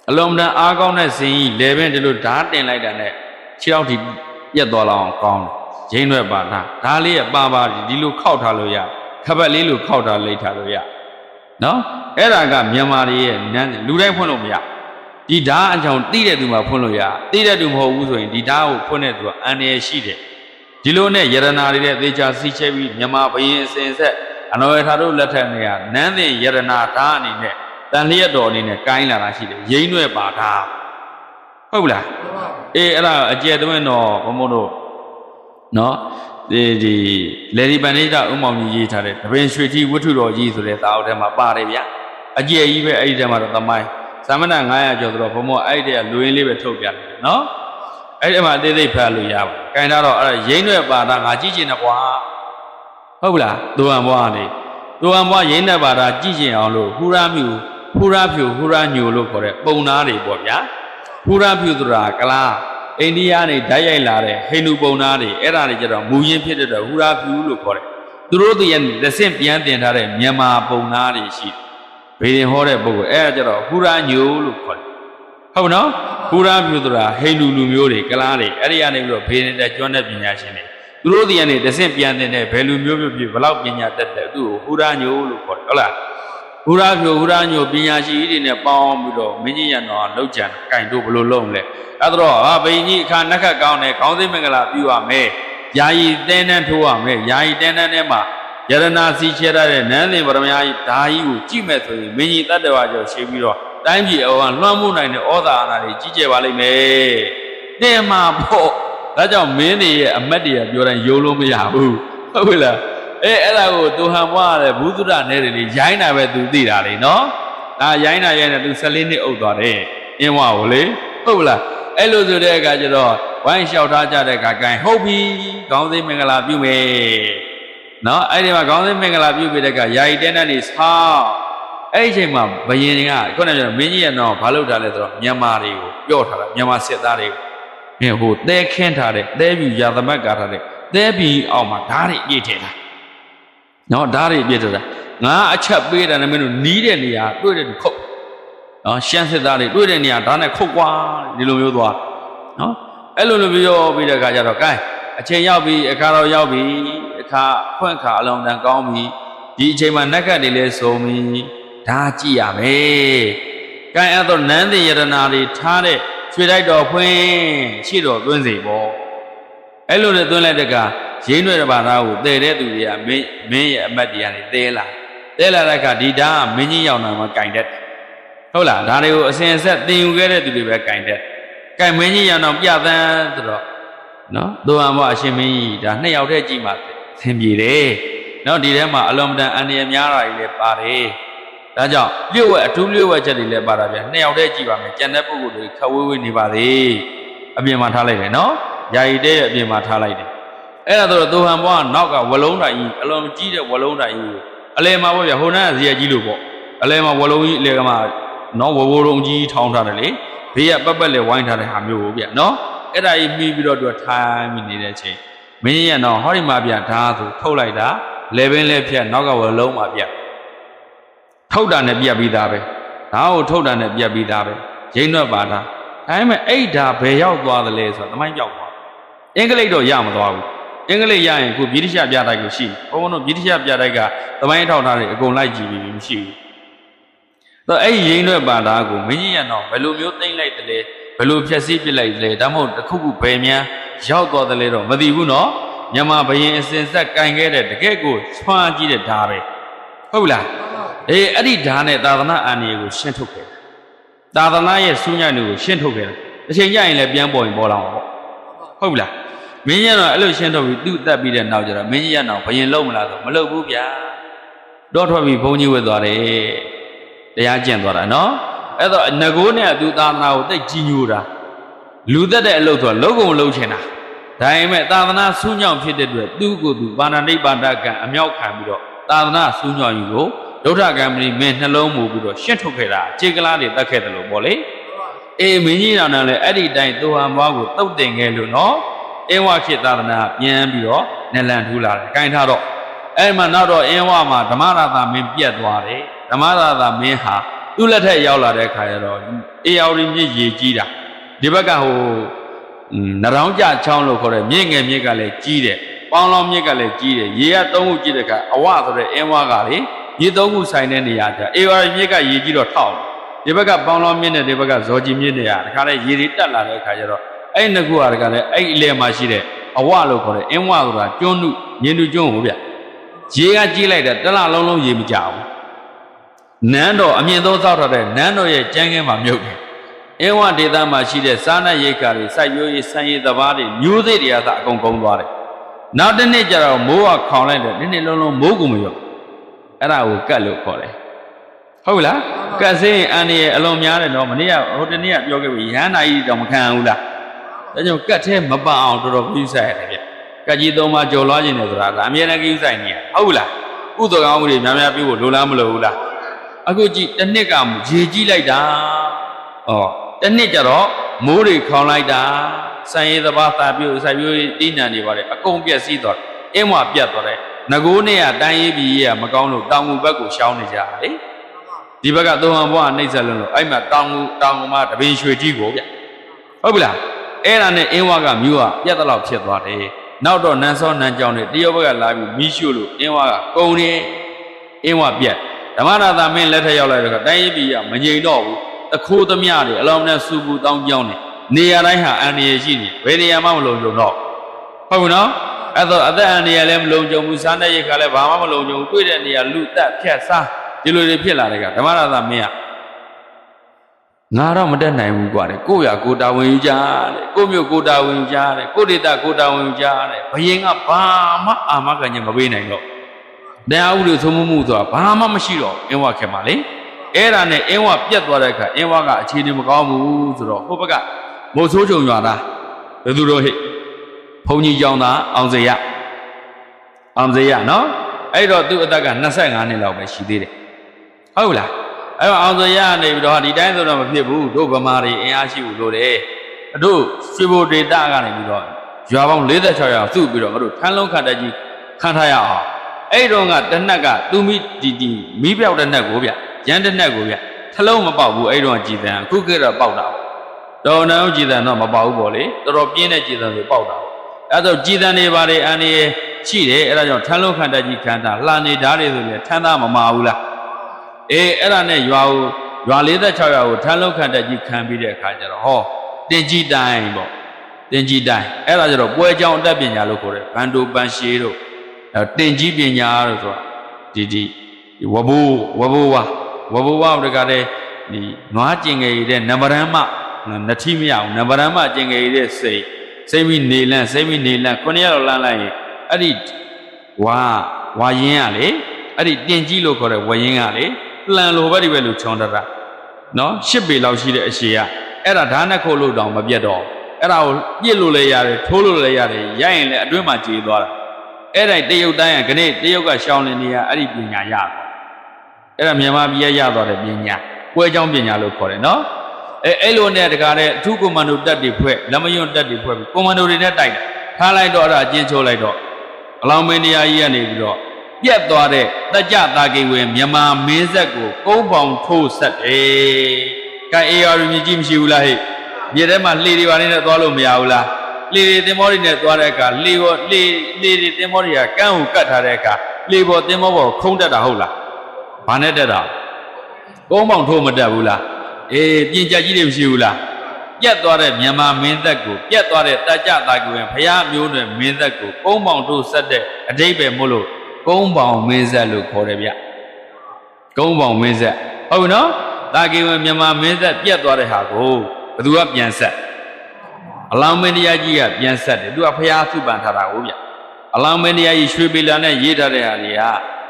းအလုံးတန်းအားကောင်းတဲ့ဇင်ကြီးလေပင်ဒီလိုဓာတ်တင်လိုက်တာနဲ့ခြေထောက်ထိပြတ်သွားလောက်အောင်ကောင်းတယ်ရိမ့်ွယ်ပါသားဓာတ်လေးရဲ့ပါဒီလိုခောက်ထားလို့ရခပတ်လေးလိုခောက်ထားလိမ့်ထားလို့ရနော်အဲ့ဒါကမြန်မာတွေရဲ့နန်းလူတိုင်းဖွင့်လို့မရ ဒီဓာတ်အကြောင်းတိတဲ့သူမှာဖွင့်လို့ရတိတဲ့သူမဟုတ်ဘူးဆိုရင်ဒီဓာတ်ကိုဖွင့်တဲ့သူကအန္တရာယ်ရှိတယ်ဒီလိုနဲ့ယရနာတွေနဲ့သေချာစီးချဲပြီးမြန်မာဘယင်အစဉ်ဆက်အနော်ရထာတို့လက်ထက်တွေကနန်းတဲ့ယရနာဓာတ်အနေနဲ့တန်လျက်တော်အနေနဲ့ကိုင်းလာတာရှိတယ်ရိမ့်ွဲ့ပါဓာတ်ဟုတ်လားအေးအဲ့ဒါအကျယ်တွင်းတော့ဘုံဘုံတို့နော်ဒီလေဒီပဏိတဥမောင်ကြီးရေးထားတဲ့တပင်ရွှေတိဝတ္ထုတော်ကြီးဆိုတဲ့စာအုပ်ထဲမှာပါတယ်ဗျာအကျယ်ကြီးပဲအဲ့ဒီထဲမှာတော့သမိုင်းသမဏ900ကျော်ဆိုတော့ဘုံဘုံအဲ့ဒီကလူရင်းလေးပဲထုတ်ပြတယ်နော်အဲ့ဒီမှာအသေးသေးဖတ်လို့ရပါဘူးခိုင်းတော့အဲ့ဒါရိမ့်ွဲ့ပါတာငါကြည့်ချင်တယ်ကွာဟုတ်လားသူဟန်ဘွားနေသူဟန်ဘွားရိမ့်တဲ့ပါတာကြည့်ချင်အောင်လို့ဟူရာမြူဟူရာဖြူဟူရာညိုလို့ခေါ်တဲ့ပုံနာတွေပေါ့ဗျာဟူရာဖြူဆိုတာကလားအိန္ဒိယနေဓာတ်ရိုက်လာတဲ့ဟိန္ဒူပုံနာတွေအဲ့ဒါတွေကျတော့မူရင်းဖြစ်တဲ့ဟူရာဖြူလို့ခေါ်တယ်သူတို့တည်းလက်ဆင့်ပြန်တင်ထားတဲ့မြန်မာပုံနာတွေရှိတယ်ဘေးရင်ဟောတဲ့ပုဂ္ဂိုလ်အဲ့ဒါကျတော့ဟူရာညိုလို့ခေါ်တယ်ဟုတ်နော်ဟူရာဖြူဆိုတာဟိန္ဒူလူမျိုးတွေကလားတွေအဲ့ဒီကနေပြီးတော့ဘေးရင်တဲ့ကျွမ်းတဲ့ပညာရှင်တွေသူတို့တည်းကနေလက်ဆင့်ပြန်တင်တဲ့ဘယ်လူမျိုးဖြစ်ဘယ်လောက်ပညာတတ်တဲ့သူ့ကိုဟူရာညိုလို့ခေါ်တယ်ဟုတ်လားဟူရာဖြူဟူရာညိုပညာရှိတွေနဲ့ပေါင်းပြီးတော့မင်းကြီးရတော်လောက်ကြံကင်တို့ဘလို့လုံးလဲအဲ့တော့ဘိန်းကြီးအခါနက်ခတ်ကောင်းတယ်ခေါင်းသိမင်္ဂလာပြုရမယ်ယာယီတဲနှန်းထိုးရမယ်ယာယီတဲနှန်းထဲမှာယရနာစီချဲရတဲ့နန်းသင်ဗရမယာကြီးဓာကြီးကိုကြည့်မဲ့ဆိုရင်မင်းကြီးတတ္တဝါကျော်ရှင်းပြီးတော့တိုင်းပြည်အောကလွှမ်းမိုးနိုင်တဲ့ဩဇာအာဏာတွေကြီးကျယ်ပါလိမ့်မယ်တဲ့မှာပေါ့ဒါကြောင့်မင်းတွေရဲ့အမတ်တွေကပြောတိုင်းယုံလို့မရဘူးဟုတ်ပြီလားအဲ့ဒါကိုသူဟန်ပွားရတဲ့ဘုသူဒ္ဓနယ်တွေလေးရိုင်းတာပဲသူသိတာလေနော်ဒါရိုင်းတာရိုင်းတာသူ14နှစ်အုပ်သွားတယ်အင်းဝါကိုလေဟုတ်လားအဲ့လိုဆိုတဲ့အခါကျတော့ဝိုင်းလျှောက်ထားကြတဲ့အခါကဲဟုတ်ပြီခေါင်းသိမင်္ဂလာပြုမယ်နော်အဲ့ဒီမှာခေါင်းသိမင်္ဂလာပြုပြီးတဲ့အခါယာယီတဲနဲ့နေဆောင်းအဲ့ဒီအချိန်မှာဘယင်တွေကခုနကပြောမင်းကြီးရတော့ဘာလုပ်တာလဲဆိုတော့မြန်မာတွေကိုပြော့ထားတာမြန်မာစစ်သားတွေကိုဟိုသဲခင်းထားတဲ့သဲပြူရာသမတ်ကာထားတဲ့သဲပြူအောက်မှာဓာတ်တွေပြည့်ထည့်တာနော်ဓာတ်တွေပြည့်ထည့်တာငါအချက်ပေးတာနဲ့မင်းတို့နီးတဲ့နေရာတွေ့တဲ့ခုတ်နော်ရှမ်းစစ်သားတွေတွေ့တဲ့နေရာဓာတ်နဲ့ခုတ်ကွာဒီလိုမျိုးသွားနော်အဲ့လိုလိုပြောပြီးတဲ့အခါကျတော့ gain အချိန်ရောက်ပြီအခါတော့ရောက်ပြီအခါဖွင့်ခါအလုံးတန်ကောင်းပြီဒီအချိန်မှာနက်ကတ်တွေလဲစုံပြီဒါကြည့်ရမယ် gain အဲ့တော့နန်းတင်ယရနာတွေထားတဲ့ရွှေတိုက်တော်ဖွင့်ရှေ့တော်သွင်းစီပေါ့အဲ့လိုနဲ့သွင်းလိုက်တဲ့ကရင်းရွယ်တပါးသားကိုတည်တဲ့သူတွေကမင်းရဲ့အမတ်တွေကနေတဲလာတဲ့ကဒီဓာတ်မင်းကြီးရောက်နာမှာ gain တဲ့ဟုတ်လားဒါတွေကိုအစဉ်အဆက်သင်ယူခဲ့တဲ့သူတွေပဲ gain တဲ့ gain မင်းကြီးရောက်တော့ပြသန်းဆိုတော့နော်သူဟန်ဘွားအရှင်မင်းကြီးဒါ2ယောက်တည်းကြည့်မှသင်ပြေတယ်နော်ဒီထဲမှာအလုံးမတန်အန္တရာယ်များတာကြီးလည်းပါတယ်ဒါကြောင့်လျှို့ဝှက်အထူးလျှို့ဝှက်ချက်တွေလည်းပါတာဗျ2ယောက်တည်းကြည့်ပါမယ်ကြံတဲ့ပုဂ္ဂိုလ်တွေခက်ဝေးဝေးနေပါသေးအပြင်မှာထားလိုက်တယ်နော်ယာယီတဲရဲ့အပြင်မှာထားလိုက်တယ်အဲ့ဒါဆိုတော့သူဟန်ဘွားနောက်ကဝလုံးတိုင်ကြီးအလုံးကြီးတဲ့ဝလုံးတိုင်ကြီးအလဲမှာပေါ့ဗျာဟိုနားဇီယကြီးလို့ပေါ့အလဲမှာဝလုံးကြီးအလဲကမှာနော်ဝလုံးကြီးထောင်းထားတယ်လေဘေးကပတ်ပတ်လဲဝိုင်းထားတဲ့ဟာမျိုးကိုဗျာနော်အဲ့ဒါကြီးပြီးတော့သူထိုင်းပြီးနေတဲ့အချိန်မင်းရဲ့တော့ဟောဒီမှာဗျာဓာတ်ဆိုထုတ်လိုက်တာလေပင်လဲဖြတ်နောက်ကဝလုံးမှာဗျာထုတ်တာနဲ့ပြက်ပြီးသားပဲဓာတ်ကိုထုတ်တာနဲ့ပြက်ပြီးသားပဲရင်းရွက်ပါတာဒါပေမဲ့အဲ့ဓာတ်ဘယ်ရောက်သွားသလဲဆိုတော့သမိုင်းပြောက်သွားအင်္ဂလိပ်တော့ရမသွားဘူးအင်္ဂလိပ်ရရင်ခုဗြိတိရှပြတိုက်ကိုရှိဘုန်းဘုန်းတို့ဗြိတိရှပြတိုက်ကသမိုင်းထောက်ထားတွေအကုန်လိုက်ကြည့်ပြီးမရှိဘူးတော့အဲ့ရင်းရွက်ပါတာကိုမင်းကြီးရတော့ဘယ်လိုမျိုးသိမ့်လိုက်တယ်လဲဘယ်လိုဖြည့်ဆည်းပစ်လိုက်လဲဒါမှမဟုတ်တစ်ခုခုဘယ်များရောက်သွားတယ်လဲတော့မသိဘူးနော်မြန်မာဘရင်အစဉ်ဆက်ကင်ခဲ့တဲ့တကယ့်ကိုဆွမ်းကြည့်တဲ့ဓာတ်ပဲဟုတ်လားအေးအဲ့ဒီဓာတ်နဲ့သာသနာအန္တရာယ်ကိုရှင်းထုတ်ခဲ့သာသနာရဲ့စူးညံ့တွေကိုရှင်းထုတ်ခဲ့အချိန်ကျရင်လည်းပြန်ပေါ်ရင်ပေါ်လာမှာပေါ့ဟုတ်လားမင်းကြီးကတော့အဲ့လိုရှင်းထုတ်ပြီးသူ့တက်ပြီးတဲ့နောက်ကျတော့မင်းကြီးရတော့ဘရင်လုံးမလားဆိုမလုံးဘူးဗျာတော့ထွက်ပြီးဘုန်းကြီးဝတ်သွားတယ်တရားကျင့်သွားတာနော်အဲ့တော့ငကိုးနဲ့သူသာသနာကိုသိကြီးညိုတာလူသက်တဲ့အလုပ်ဆိုလုံးကုန်လုံးချင်တာဒါပေမဲ့သာသနာစူးညောင်ဖြစ်တဲ့အတွက်သူ့ကိုယ်သူပါဏာတိပါဒကံအမြောက်ခံပြီးတော့သာသနာစူးညောင်ယူကိုဒုဋ္ဌကံပရိမင်းနှလုံးမူပြီးတော့ရှင်းထုတ်ခဲ့တာခြေကလားတွေတတ်ခဲ့တယ်လို့ပေါ့လေအေးမင်းကြီးတော်နဲ့လည်းအဲ့ဒီတိုင်းသူဟန်ဘွားကိုတုတ်တင်ခဲ့လို့နော်အင်းဝခေတ်သာသနာပြန်ပြီးတော့နလန်ထူလာတယ်။ဂိုင်းထားတော့အဲ့မှာနောက်တော့အင်းဝမှာဓမ္မရာသာမင်းပြတ်သွားတယ်။ဓမ္မရာသာမင်းဟာသူ့လက်ထက်ရောက်လာတဲ့ခါကျတော့အေယာဝတီမြစ်ရေကြီးတာဒီဘက်ကဟိုနရောင်းကြချောင်းလို့ခေါ်တဲ့မြင့်ငယ်မြစ်ကလည်းကြီးတယ်။ပေါင်းလောင်းမြစ်ကလည်းကြီးတယ်။ရေက3ခုကြီးတဲ့ကအဝဆိုတဲ့အင်းဝကလေရေ3ခုဆိုင်တဲ့နေရာကျအေယာဝတီမြစ်ကရေကြီးတော့ထောက် ဒီဘက်ကပေါင်းလောင်းမြင့်တဲ့ဒီဘက်ကဇော်ကြီးမြင့်တဲ့ဟာတခါလဲရေတွေတက်လာတဲ့အခါကျတော့အဲ့နှစ်ခုဟာတခါလဲအဲ့အလဲမှာရှိတဲ့အဝလို့ခေါ်တဲ့အင်းဝဆိုတာကျွန်းနုညင်နုကျွန်းဟုတ်ဗျရေကကြီးလိုက်တဲ့တလလုံးလုံးရေမကြဘူးနန်းတော်အမြင့်ဆုံးစောက်ထားတဲ့နန်းတော်ရဲ့ကျန်းကင်းမှာမြုပ်တယ်အင်းဝဒေသမှာရှိတဲ့စားနပ်ရိက္ခာတွေစိုက်ပျိုးရေးဆန်ရည်သဘားတွေမျိုးစေ့တွေအစအကုန်ကုန်သွားတယ်နောက်တစ်နေ့ကျတော့မိုးကခေါင်လိုက်တယ်ဒီနေ့လုံးလုံးမိုးကုန်မရောအဲ့ဒါကိုကတ်လို့ခေါ်တယ်ဟုတ်လားကတ်စင်းအန်ရဲ့အလွန်များတယ်နော်မနေ့ကဟိုတနေ့ကပြောခဲ့ပြီရဟန္တာကြီးတော့မခံဘူးလားဒါကြောင့်ကတ်ထဲမပအောင်တော်တော်ပြုဆိုင်ရတယ်ဗျကတ်ကြီးသုံးပါကြော်လွားခြင်းတယ်ဆိုတာကအမြဲတမ်းပြုဆိုင်နေရဟုတ်လားဥဒ္ဒကောင်းမှုတွေများများပြုဖို့လိုလားမလိုဘူးလားအခုကြည့်တစ်နှစ်ကရေကြီးလိုက်တာဩတစ်နှစ်ကျတော့မိုးတွေခေါင်လိုက်တာစံရည်သဘာသာပြုစိုက်ပျိုးတိနံတွေပါတယ်အကုန်ပြက်စီးသွားအင်းမပြတ်သွားတယ်ငကိုးနဲ့ကတိုင်းရေးပြည်ကမကောင်းလို့တောင်ငူဘက်ကိုရှောင်းနေကြတာလေဒီဘက်ကသုံးဟန်ဘွားနှိမ့်ဆက်လို့အဲ့မှာတောင်ငူမှာတပင်ရွှေကြီးကိုဗျဟုတ်ပြီလားအဲ့ဒါနဲ့အင်းဝကမြို့ကပြတ်တော့ဖြစ်သွားတယ်နောက်တော့နန်းစောနန်းကြောင်တွေတရုတ်ဘက်ကလာပြီးမီးရှို့လို့အင်းဝကကုံနေအင်းဝပြတ်ဓမ္မရာသာမင်းလက်ထက်ရောက်လိုက်တော့တိုင်းရေးပြည်ကမငြိမ်တော့ဘူးတခိုးသမျှတွေအလောင်းနဲ့စူပူတောင်းကြောင်းနေရာတိုင်းဟာအန္တရာယ်ရှိနေဘယ်နေရာမှမလုံခြုံတော့ဟုတ်ဘူးနော်အဲ့တော့အသက်အန္တရာယ်လည်းမလုံခြုံဘူးစားတဲ့ရိတ်ခါလည်းဘာမှမလုံခြုံဘူးတွေ့တဲ့နေရာလူသက်ဖြတ်စားဒီလိုတွေဖြစ်လာတဲ့ကဓမ္မရာသာမင်းကငါတော့မတက်နိုင်ဘူးကွာတဲ့ကိုယ့်ရကိုတာဝန်ယူကြတဲ့ကိုယ့်မျိုးကိုတာဝန်ယူကြတဲ့ကိုဒေတာကိုတာဝန်ယူကြတဲ့ဘယင်ကဘာမှအာမခံချက်မပေးနိုင်တော့တရားဥပဒေသုံးမှုဆိုတာဘာမှမရှိတော့အင်းဝခင်ပါလေအဲ့ဒါနဲ့အင်းဝပြတ်သွားတဲ့အခါအင်းဝကအခြေအနေမကောင်းဘူးဆိုတော့ဟိုဘက်ကမိုးဆိုးချုံရွာသားဘယ်သူတို့ဟိဘုံကြီးကျောင်းသားအောင်စေရနော်အဲ့တော့သူ့အသက်က25နှစ်လောက်ပဲရှိသေးတယ်ဟုတ်လားအဲ့တော့အောင်စေရနေပြီးတော့ဒီတိုင်းဆိုတော့မဖြစ်ဘူးတို့ဗမာတွေအင်အားရှိဘူးလို့တယ်တို့ရွှေဘိုဒေတာကနေပြီးတော့ရွာပေါင်း46ရာစုပြီးတော့တို့ထန်းလုံးခတ်တက်ကြီးခံထားရအောင်အဲ့တော့ကတနက်ကသူမိဒီမီးပြောက်တဲ့နက်ကိုဗျရန်တဲ့နက်ကိုဗျထလုံးမပေါက်ဘူးအဲ့တော့ကြည်တန်အခုကတော့ပေါက်တာတော်နန်းကြည်တန်တော့မပေါက်ဘူးပေါ့လေတော်တော်ပြင်းတဲ့ကြည်တန်တွေပေါက်တာအဲ့တော့ကြည်တန်တွေပါတယ်အန်ဒီရှိတယ်အဲ့ဒါကြောင့်ထန်းလုံးခတ်တက်ကြီးခံတာလှနေဓာတ်တွေဆိုရင်ထန်းသားမမာဘူးလားအေးအဲ့ဒါနဲ့ရွာ46ရွာကိုထန်းလုံးခတ်တက်ကြီးခံပြီးတဲ့အခါကျတော့ဟောတင်ကြီးတိုင်းပေါ့တင်ကြီးတိုင်းအဲ့ဒါကျတော့ပွဲကြောင်းအတတ်ပညာလို့ခေါ်တယ်ဘန်တိုပန်ရှေးတို့တင်ကြီးပညာလို့ဆိုတာဒီဝဘိုးဝါတကတဲ့ဒီနွားကျင်ငယ်ရတဲ့နံပါတ်မနတိမရအောင်နံပါတ်မကျင်ငယ်ရတဲ့စိတ်မိနေလန့်9ရက်လောက်လမ်းလိုက်ရင်အဲ့ဒီဝါရင်ကလေအဲ့ဒီတင်ကြီးလို့ခေါ်တဲ့ဝရင်ကလေလှန်လိုပဲဒီပဲလို့ချောင်းတတာနော်10ပေလောက်ရှိတဲ့အရှည်ကအဲ့ဒါဓာတ်နဲ့ခုတ်လို့တောင်မပြတ်တော့အဲ့ဒါကိုပြစ်လို့လည်းရတယ်ထိုးလို့လည်းရတယ်ရိုက်ရင်လည်းအတွင်းမှာကြေသွားတာအဲ့ဒါတရုတ်တိုင်းကခဏတရုတ်ကရှောင်းလင်းနေရအဲ့ဒီပညာရတယ်အဲ့ဒါမြန်မာပြည်ရသွားတဲ့ပညာပွဲကြောင်းပညာလို့ခေါ်တယ်နော်အဲ့လိုနဲ့တကားတဲ့အထူးကွန်မန်ဒိုတပ်တွေဖွဲ့လက်မယွန်းတပ်တွေဖွဲ့ပြီးကွန်မန်ဒိုတွေနဲ့တိုက်တယ်ထားလိုက်တော့အဲ့ဒါအကျဉ်းချုပ်လိုက်တော့အလောင်းမင်းတရားကြီးကနေပြီးတော့ပြက်သွားတဲ့တကြတာကိဝေမြန်မာမင်းဆက်ကိုကုန်းပေါင်ထိုးဆက်တယ်။ကဲအေးရမြည်ကြည့်မရှိဘူးလားဟဲ့။မြေထဲမှာလှေတွေပါနေနဲ့သွားလို့မရဘူးလား။လှေတွေတင်မောတွေနဲ့သွားတဲ့အခါလှေတွေတင်မောတွေကကန်းကိုကတ်ထားတဲ့အခါလှေပေါ်တင်မောပေါ်ခုံးတက်တာဟုတ်လား။ဘာနဲ့တက်တာ။ကုန်းပေါင်ထိုးမတက်ဘူးလား။အေးပြင်ကြကြီးတွေမရှိဘူးလား။ပြက်သွားတဲ့မြန်မာမင်းသက်ကိုပြက်သွားတဲ့တကြတာကိဝေဘုရားမျိုးတွေမင်းသက်ကိုကုန်းပေါင်ထိုးဆက်တဲ့အဓိပ္ပာယ်မို့လို့ကုန်းပေါင်မင်းဆက်လို့ခေါ်တယ်ဗျကုန်းပေါင်မင်းဆက်ဟုတ်နော်တာကေဝင်မြန်မာမင်းဆက်ပြတ်သွားတဲ့ဟာကိုဘသူကပြန်ဆက်အလောင်းမင်းတရားကြီးကပြန်ဆက်တယ်သူကဖျားစုပန်ထားတာကိုဗျအလောင်းမင်းတရားကြီးရွှေပေလာနဲ့ရေးထားတဲ့ဟာတွေက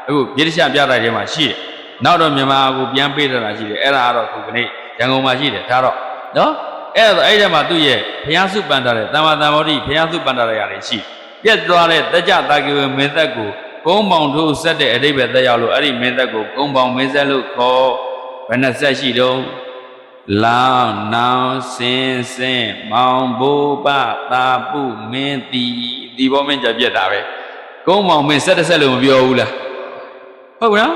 အခုပြည်တခြားပြတာတွေမှာရှိတယ်နောက်တော့မြန်မာကိုပြန်ပေးထားတာရှိတယ်အဲ့ဒါကတော့ခုကနေ့ရန်ကုန်မှာရှိတယ်ဒါတော့နော်အဲ့ဒါအဲ့ဒီမှာသူ့ရဲ့ဖျားစုပန်ထားတဲ့တမ္မာတမ္မောတိဖျားစုပန်ထားတဲ့ဟာတွေရှိပြတ်သွားတဲ့တကြတာကေဝင်မင်းသက်ကိုကုန်းပေါင်ထိုးဆက်တဲ့အဓိပ္ပာယ်သက်ရောက်လို့အဲ့ဒီမင်းသက်ကိုကုန်းပေါင်မင်းဆက်လို့ခေါ်ဘယ်နှဆက်ရှိတော့လောင်းနောင်စင်မောင်ဘိုးပတာပုမင်းတီဘောမင်းကြပြက်တာပဲကုန်းပေါင်မင်းဆက်တစ်ဆက်လို့မပြောဘူးလားဟုတ်ကဲ့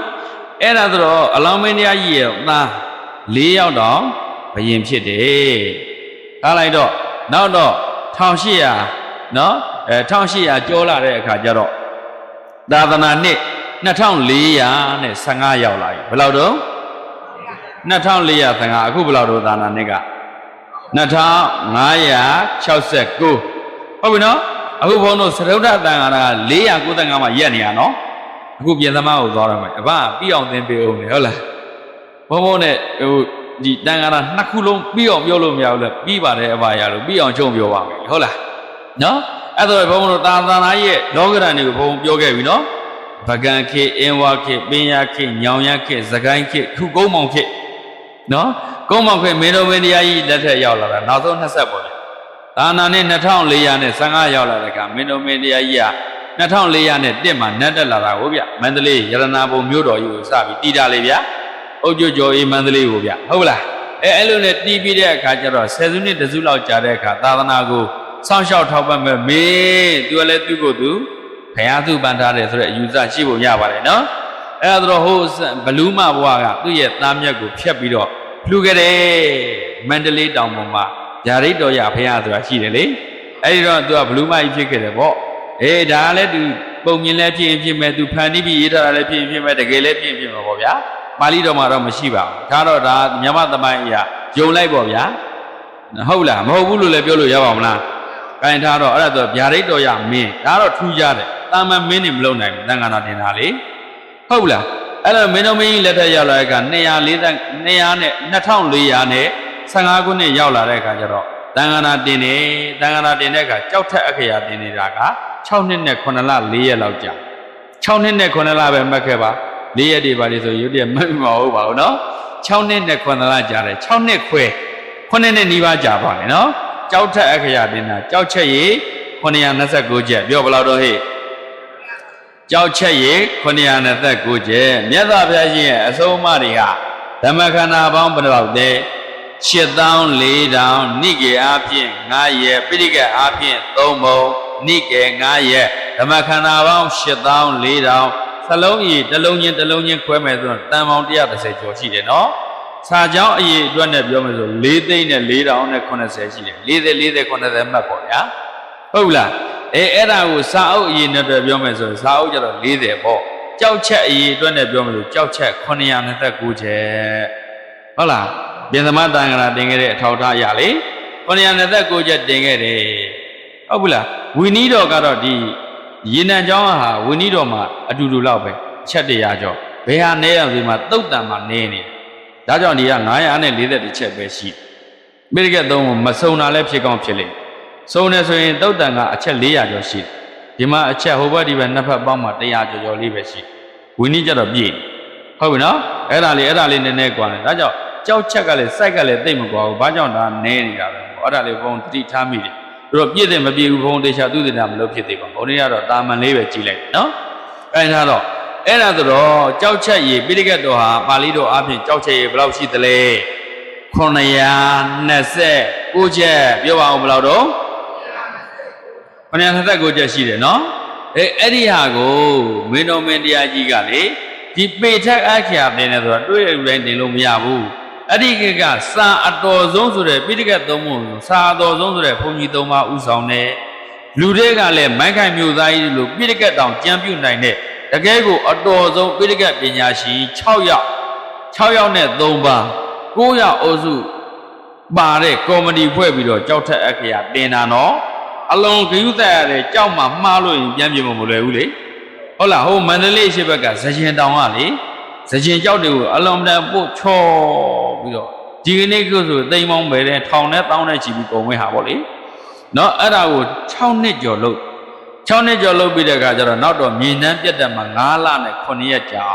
အဲ့ဒါဆိုတော့အလောင်းမင်းတရားကြီးရဲ့သား4ယောက်တော့ဘယင်ဖြစ်တယ်ထားလိုက်တော့နောက်တော့1800နော်1800ကျော်လာတဲ့အခါကျတော့သာသနာနှစ်2415ရောက်လာပြီဘယ်လောက်တော့ 2415အခုဘယ်လောက်တော့သာနာနှစ်က2569ဟုတ်ပြီနော်အခုဘုန်းတို့သရုတ်တတန်ဃာက495မှာရက်နေရနော်အခုပြင်သမားကိုသွားရမယ်အဘပြီးအောင်သင်ပေးအောင်လေဟုတ်လားဘုန်းဘုန်းနဲ့ဟိုဒီတန်ဃာနှစ်ခုလုံးပြီးအောင်ပြောလို့မရဘူးလေပြီးပါတယ်အဘရလို့ပြီးအောင်ချုံပြောပါမယ်ဟုတ်လားနော်အဲ့တော့ဘုန်းဘုန်းတို့သာသနာရဲ့လောကဓာတ်တွေကိုဘုန်းပြောခဲ့ပြီနော်ဗကံခေအင်းဝါခေပင်ရခေညောင်ရခေစကိုင်းခေခုကုန်းမောင်ခေနော်ကုန်းမောင်ခေမင်းတော်မင်းတရားကြီးလက်ထက်ရောက်လာတာနောက်ဆုံး20ပေါ့လေသာနာနဲ့2415ရောက်လာတဲ့အခါမင်းတော်မင်းတရားကြီးက2401မှာနတ်တက်လာတာကိုဗျမန္တလေးရတနာဘုံမြို့တော်ကြီးကိုစပြီးတည်တာလေဗျအုတ်ကျွကျော်အေးမန္တလေးကိုဗျဟုတ်လားအဲ့လိုနဲ့တည်ပြီးတဲ့အခါကျတော့10စုနှစ်တစုလောက်ကြာတဲ့အခါသာသနာကိုစောင့်ရှောက်ထောက်ပံ့မဲ့မင်းသူကလည်းသူ့ကိုယ်သူဘုရားသူပန်ထားတယ်ဆိုတဲ့အယူဆရှိဖို့ရပါတယ်နော်အဲ့ဒါတော့ဟိုဘလူးမဘွားကသူ့ရဲ့သားမြတ်ကိုဖျက်ပြီးတော့လှူခဲ့တယ်မန္တလေးတောင်ပေါ်မှာဗျာဒိတ်တော်ရဘုရားဆိုတာရှိတယ်လေအဲ့ဒီတော့သူကဘလူးမကြီးဖြစ်ခဲ့တယ်ပေါ့အေးဒါလည်းသူပုံမြင်လည်းဖြစ်ရင်ဖြစ်မဲ့သူဖန်တီးပြီးရေးထားတာလည်းဖြစ်ရင်ဖြစ်မဲ့တကယ်လည်းဖြစ်ရင်ဖြစ်မှာပေါ့ဗျာပါဠိတော်မှာတော့မရှိပါဘူးဒါတော့ဒါမြတ်သမိုင်းအရာယုံလိုက်ပေါ့ဗျာဟုတ်လားမဟုတ်ဘူးလို့လည်းပြောလို့ရပါမလားကိုင်ထားတော့အဲ့ဒါဆိုဗျာဒိတ်တော်ရမင်းဒါတော့ထူးကြတယ်တာမန်မင်းနေမလုံနိုင်ဘူးတန်ခါတော်တင်တာလေဟုတ်လားအဲ့တော့မင်းတော်မင်းကြီးလက်ထက်ရောက်လာတဲ့အခါ2400နဲ့15ခုနှစ်ရောက်လာတဲ့အခါကျတော့တန်ခါတော်တင်တယ်တန်ခါတော်တင်တဲ့အခါကြောက်ထက်အခရာတင်နေတာက6နှစ်နဲ့9လ4ရက်လောက်ကြာ6နှစ်နဲ့9လပဲမှတ်ခဲ့ပါ4ရက်တွေပါလေဆိုရုပ်တရက်မှတ်မဟုတ်ပါဘူးနော်6နှစ်နဲ့9လကြာတယ်6နှစ်ခွဲ9နှစ်နီးပါးကြာပါလေနော်ကြောက်ထက်အခရာတင်တာကြောက်ချက်ရည်929ချက်ပြောဘယ်လောက်တော့ဟဲ့ကြောက်ချက်ရည်929ချက်မြတ်စွာဘုရားရှင်ရဲ့အဆုံးအမတွေကဓမ္မခန္ဓာပေါင်းဘယ်လောက်လဲ84,000နိကေအားဖြင့်9ရက်ပိဋကတ်အားဖြင့်3ပုံနိကေ9ရက်ဓမ္မခန္ဓာပေါင်း84,000စလုံးဤတစ်လုံးချင်းခွဲမယ်ဆိုတော့တန်ပေါင်း130ကျော်ရှိတယ်နော်စာကြောင်းအရေးအတွက်နဲ့ပြောမယ်ဆို4,4,080ရှိတယ်40 80မှတ်ပေါ့ဗျာဟုတ်လားအဲ့ဒါကိုစာအုပ်အရေးနဲ့ပြောမယ်ဆိုရင်စာအုပ်ကျတော့40ပေါ့ကြောက်ချက်အရေးအတွက်နဲ့ပြောမယ်ဆိုကြောက်ချက်929ချက်ဟုတ်လားပြင်သမတန်ခါတင်ခဲ့တဲ့အထောက်ထားရလေ929ချက်တင်ခဲ့တယ်ဟုတ်ဘူးလားဝီနီးတော်ကတော့ဒီရေနံကျောင်းဟာဝီနီးတော်မှာအတူတူလောက်ပဲချက်100ကျော်ဘယ်ဟာနဲအောင်ဒီမှာတုတ်တန်မှာနဲနေဒါကြောင့်ဒီက940ချက်ပဲရှိမိရကက်သုံးကိုမစုံတာလည်းဖြစ်ကောင်းဖြစ်လိမ့်စုံနေဆိုရင်တုတ်တန်ကအချက်400ကျော်ရှိဒီမှာအချက်ဟိုဘက်ဒီဘက်နှစ်ဖက်ပေါင်းမှာ100ကျော်လေးပဲရှိဝီနီးကျတော့ပြည့်ဟုတ်ပြီနော်အဲ့ဒါလေးနည်းနည်းကွာတယ်ဒါကြောင့်ကြောက်ချက်ကလည်းစိုက်ကလည်းသိမ့်မကွာဘူးဘာကြောင့်ဒါနဲနေတာလဲအဲ့ဒါလေးဘုံတတိထားမိတယ်သူတို့ပြည့်တယ်မပြည့်ဘူးဘုံတေချာသူတည်တာမလို့ဖြစ်သေးပါဘူးဘုံတွေကတော့တာမန်လေးပဲကြည့်လိုက်နော်အဲ့ဒါတော့အဲ့ဒါဆိုတော့ကြောက်ချက်ရည်ပိဋကတ်တော်ဟာပါဠိတော်အပြင်ကြောက်ချက်ရည်ဘယ်လောက်ရှိသလဲ929ချက်ပြောပါအောင်ဘယ်လောက်တော့929ချက်ရှိတယ်နော်အဲ့ဒီဟာကိုမင်းတော်မင်းတရားကြီးကလေဒီပေထက်အခရာတင်တယ်ဆိုတာတွေ့ရတိုင်းတင်လို့မရဘူးအဲ့ဒီကစာအတော်ဆုံးဆိုတဲ့ပိဋကတ်သုံးပုံစာအတော်ဆုံးဆိုတဲ့ဘုန်းကြီးသုံးပါးဥဆောင်တယ်လူတွေကလည်းမိုက်ခိုင်မျိုးသားကြီးလိုပိဋကတ်တောင်ကြံပြုနိုင်တဲ့တကယ်ကိုအတော်ဆုံးပိဋကတ်ပညာရှိ6ယောက်နဲ့3ပါး9ယောက်အုပ်စုပါတဲ့ကော်မတီဖွဲ့ပြီးတော့ကြောက်ထက်အခရာတင်တာနော်အလုံးဂယုသက်ရတဲ့ကြောက်မှမှားလို့ရင်ပြန်ပြေမလွယ်ဘူးလေဟုတ်လားဟိုမန္တလေးရှိဘက်ကဇရင်တောင်ကလေဇရင်ကြောက်တွေကိုအလုံးတန်ပို့ချောပြီးတော့ဒီကနေ့ကိုဆိုသိမ်းပေါင်းပဲတဲ့ထောင်နဲ့တောင်းနဲ့ချီပြီးပုံဝဲဟာပေါ့လေနော်အဲ့ဒါကို6နှစ်ကျော်လို့ပြီးတဲ့အခါကျတော့နောက်တော့မြေနှမ်းပြတ်တက်မှာ9လနဲ့9ရက်ကြာ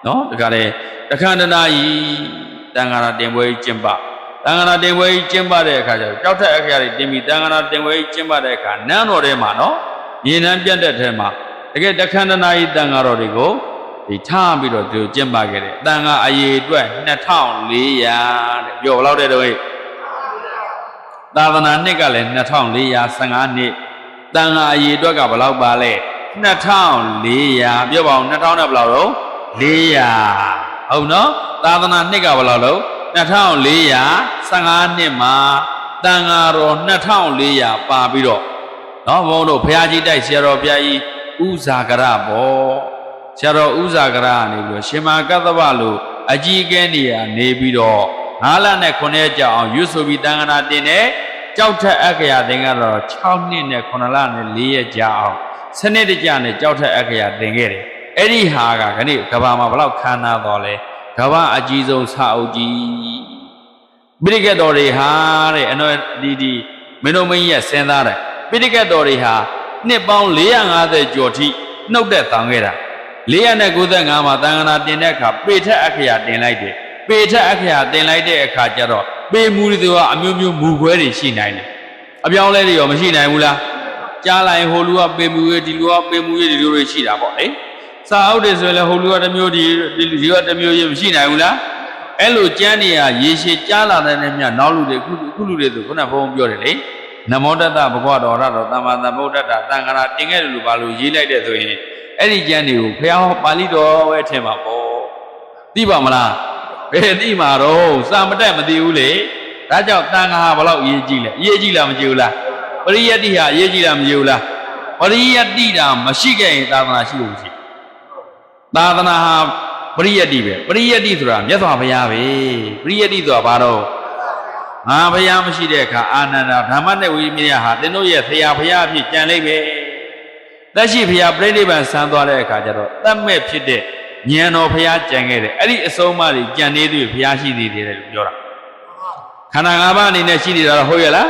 နော်ဒါကြလေတခန္ဓနာကြီးတန်ခါရတင်ပွဲကြီးကျင်းပတန်ခါရတင်ပွဲကြီးကျင်းပတဲ့အခါကျတော့ကြောက်ထက်အခရာတွေတင်ပြီးတန်ခါရတင်ပွဲကြီးကျင်းပတဲ့အခါနန်းတော်ထဲမှာနော်မြေနှမ်းပြတ်တဲ့ထဲမှာတကယ်တခန္ဓနာကြီးတန်ခါတော်တွေကိုဒီထားပြီးတော့သူကျင်းပခဲ့တယ်တန်ခါအရေးအတွက်2400တဲ့ပြောဘယ်လောက်တဲ့တော့သာသနာနှစ်ကလည်း2415နှစ်တန်ခါအရေးအတွက်ကဘယ်လောက်ပါလဲ2400ပြောပါအောင်2000နဲ့ဘယ်လောက်တော့400ဟုတ်နော်သာသနာနှစ်ကဘယ်လောက်လို့2415နှစ်မှာတန်ခါတော်2400ပါပြီးတော့နော်ဘုန်းတို့ဘုရားကြီးတိုက်ဆရာတော်ဘုရားကြီးဥဇာကရပေါ့ဆရာတော်ဥဇာကရကနေပြီးတော့ရှင်မကတ္တဗလို့ အကြီးကဲနေရနေပြီးတော့9လနဲ့9ရက်ကြာအောင်ရွတ်ဆိုပြီးတန်ခါနာတင်တဲ့ကြောက်ထက်အက္ခရာသင်ကတော့6နှစ်နဲ့9လနဲ့4ရက်ကြာအောင်စနစ်တကျနဲ့ကြောက်ထက်အက္ခရာသင်ခဲ့တယ်အဲ့ဒီဟာကခဏကဘာမှာဘလောက်ခမ်းနားတော်လဲကဘာအကြီးဆုံးစာအုပ်ကြီးပိဋကတ်တော်တွေဟာတဲ့အနော်ဒီမင်းတို့မင်းကြီးကစဉ်းစားတယ်ပိဋကတ်တော်တွေဟာနှစ်ပေါင်း450ကျော်ထိနှုတ်သက်တောင်းခဲ့တာ495မှာတန်ခါနာတင်တဲ့အခါပေထက်အခရာတင်လိုက်တယ်ပေထက်အခရာတင်လိုက်တဲ့အခါကျတော့ပေမူတွေကအမျိုးမျိုးမူခွဲတွေရှိနိုင်တယ်အပြောင်းလဲတွေရောမရှိနိုင်ဘူးလားကြားလိုက်ဟိုလူကပေမူရေးဒီလူကပေမူရေးဒီလိုတွေရှိတာပေါ့လေစာအုပ်တွေဆိုရင်လည်းဟိုလူကတစ်မျိုးဒီလူကတစ်မျိုးရေးမရှိနိုင်ဘူးလားအဲ့လိုကျမ်းနေရရေရှည်ကြားလာတဲ့မြတ်နောက်လူတွေခုလူတွေဆိုခုနဘုန်းပြောတယ်လေနမောတတဘဂဝတော်ရတော်သမ္မာသမ္ဗုဒ္ဓတ္တသံဃာတင်ခဲ့တယ်လို့ဘာလို့ရေးလိုက်တဲ့ဆိုရင်အဲ့ဒီကျမ်းတွေကိုဘုရားဟောပါဠိတော်ပဲထင်ပါပေါ့သိပါမလားဘယ်သိမှာတော့စာမတက်မသိဘူးလေဒါကြောင့်သံဃာဘလောက်အရေးကြီးလဲအရေးကြီးလားမကြီးဘူးလားပရိယတ္တိဟာအရေးကြီးလားမကြီးဘူးလားပရိယတ္တိတာမရှိခဲ့ရင်သာသနာရှိလို့ရှိသာသနာဟာပရိယတ္တိပဲပရိယတ္တိဆိုတာမြတ်စွာဘုရားပဲပရိယတ္တိဆိုတာဘာတော့ငါဘုရားမရှိတဲ့အခါအာနန္ဒာဓမ္မနဲ့ဝိမြယဟာသင်တို့ရဲ့ဖရာဘုရားအဖြစ်ကြံလိုက်ပဲသက်ရှိဘုရားပြိဋိဘံဆန်းသွားတဲ့အခါကျတော့တတ်မဲ့ဖြစ်တဲ့ဉာဏ်တော်ဘုရားကြံခဲ့တယ်အဲ့ဒီအဆုံးအမတွေကြံနေသေးဘုရားရှိသေးတယ်လို့ပြောတာခန္ဓာ၅ပါးအနေနဲ့ရှိနေတာတော့ဟုတ်ရဲ့လား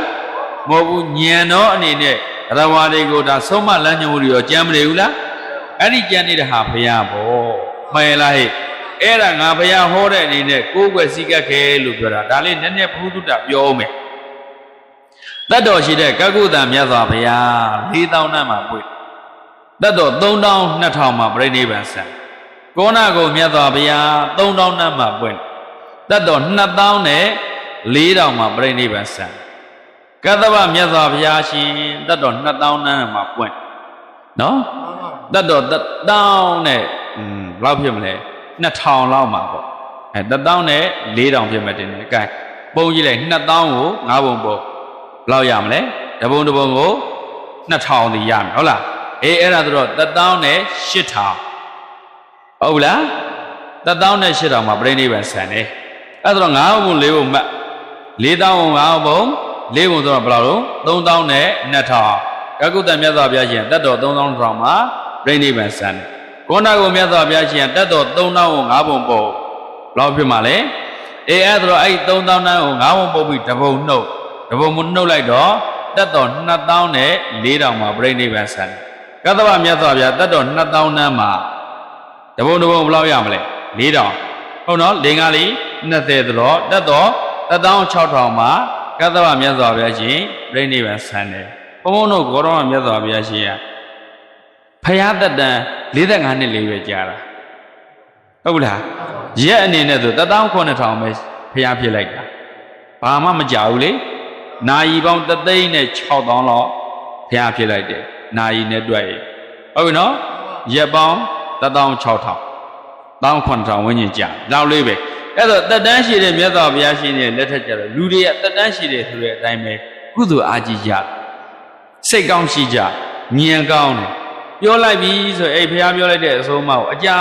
မဟုတ်ဘူးဉာဏ်တော်အနေနဲ့ရဝါတွေကိုဒါဆုံးမလမ်းညွှန်မှုတွေရောကြံမနေဘူးလားအဲ့ဒီကြံနေတဲ့ဟာဘုရားပေါ့မှန်လားဟဲ့အဲ့ဒါငါဘုရားဟောတဲ့အနေနဲ့ကိုယ်ွယ်စိကက်ခဲလို့ပြောတာဒါလေးနည်းနည်းဘုသူတ္တပြောအောင်မယ်တတ်တော်ရှိတဲ့ကကုတ္တမြတ်စွာဘုရား4000နတ်မှာပွေတတ်တော်3200မှာပြိဋိဘံဆံကောဏဂုံမြတ်စွာဘုရား3000နတ်မှာပွေတတ်တော်2000နဲ့4000မှာပြိဋိဘံဆံကတ္တဗမြတ်စွာဘုရားရှင်တတ်တော်2000နတ်မှာပွေနော်တတ်တော်1000နဲ့ဘယ်လောက်ဖြစ်မလဲ2000လောက်မှာပေါ့အဲ1000နဲ့4000ဖြစ်မှတင်တယ်။ကဲပုံကြည့်လိုက်2000ကို9ပုံပေါ့ဘယ်လောက်ရမလဲ။တပုံတစ်ပုံကို2000ဒီရမယ်ဟုတ်လား။အေးအဲ့ဒါဆိုတော့1000နဲ့8000ဟုတ်လား။1000နဲ့8000မှာပြိဋိဘံဆန်တယ်။အဲ့ဒါတော့9ပုံ4ပုံမှတ်4000ပုံ9ပုံ4ပုံဆိုတော့ဘယ်လောက်လုံး3000နဲ့2000ကကုတ္တမြတ်စွာဘုရားရှင်တတ်တော်3000မှာပြိဋိဘံဆန်တယ်။ကောဏဂုံမြတ်စွာဘုရားရှင်တတ်တော်3000ကို9ပုံပေါ့ဘယ်လောက်ဖြစ်မှာလဲအေးအဲ့ဒါတော့အဲ့3000တန်းကို9ပုံပုတ်ပြီးတပုံနှုတ်မနှုတ်လိုက်တော့တတ်တော်2000နဲ့4000မှာပြိဋိဘံဆန်ကတ္တဗမြတ်စွာဘုရားတတ်တော်2000တန်းမှာတပုံဘယ်လောက်ရမလဲ4000ဟုတ်နော်၄၅လေး20ဆိုတော့တတ်တော်16000မှာကတ္တဗမြတ်စွာဘုရားရှင်ပြိဋိဘံဆန်တယ်ဘုံဘုံတို့ဂေါရမမြတ်စွာဘုရားရှင်ကဖယားတတန်45နှစ်လေးပဲကြာတာဟုတ်လားရက်အနေနဲ့ဆို19000ပဲဖယားဖြစ်လိုက်တာဘာမှမကြာဘူးလေနာယီပေါင်း36000လောက်ဖယားဖြစ်လိုက်တယ်နာယီနဲ့တွက်ရဟုတ်ပြီနော်ရက်ပေါင်း16000 19000ဝန်းကျင်ကြာလောက်လေးပဲအဲ့တော့တက်တန်းရှိတဲ့မြတ်စွာဘုရားရှင်ရဲ့လက်ထက်ကျတော့လူတွေကတက်တန်းရှိတယ်ဆိုတဲ့အတိုင်းပဲကုသိုလ်အားကြီးကြစိတ်ကောင်းရှိကြဉာဏ်ကောင်းတယ်ပြောလိုက်ပြီဆိုအဲ့ဘုရားပြောလိုက်တဲ့အဆုံးအမကိုအကြာ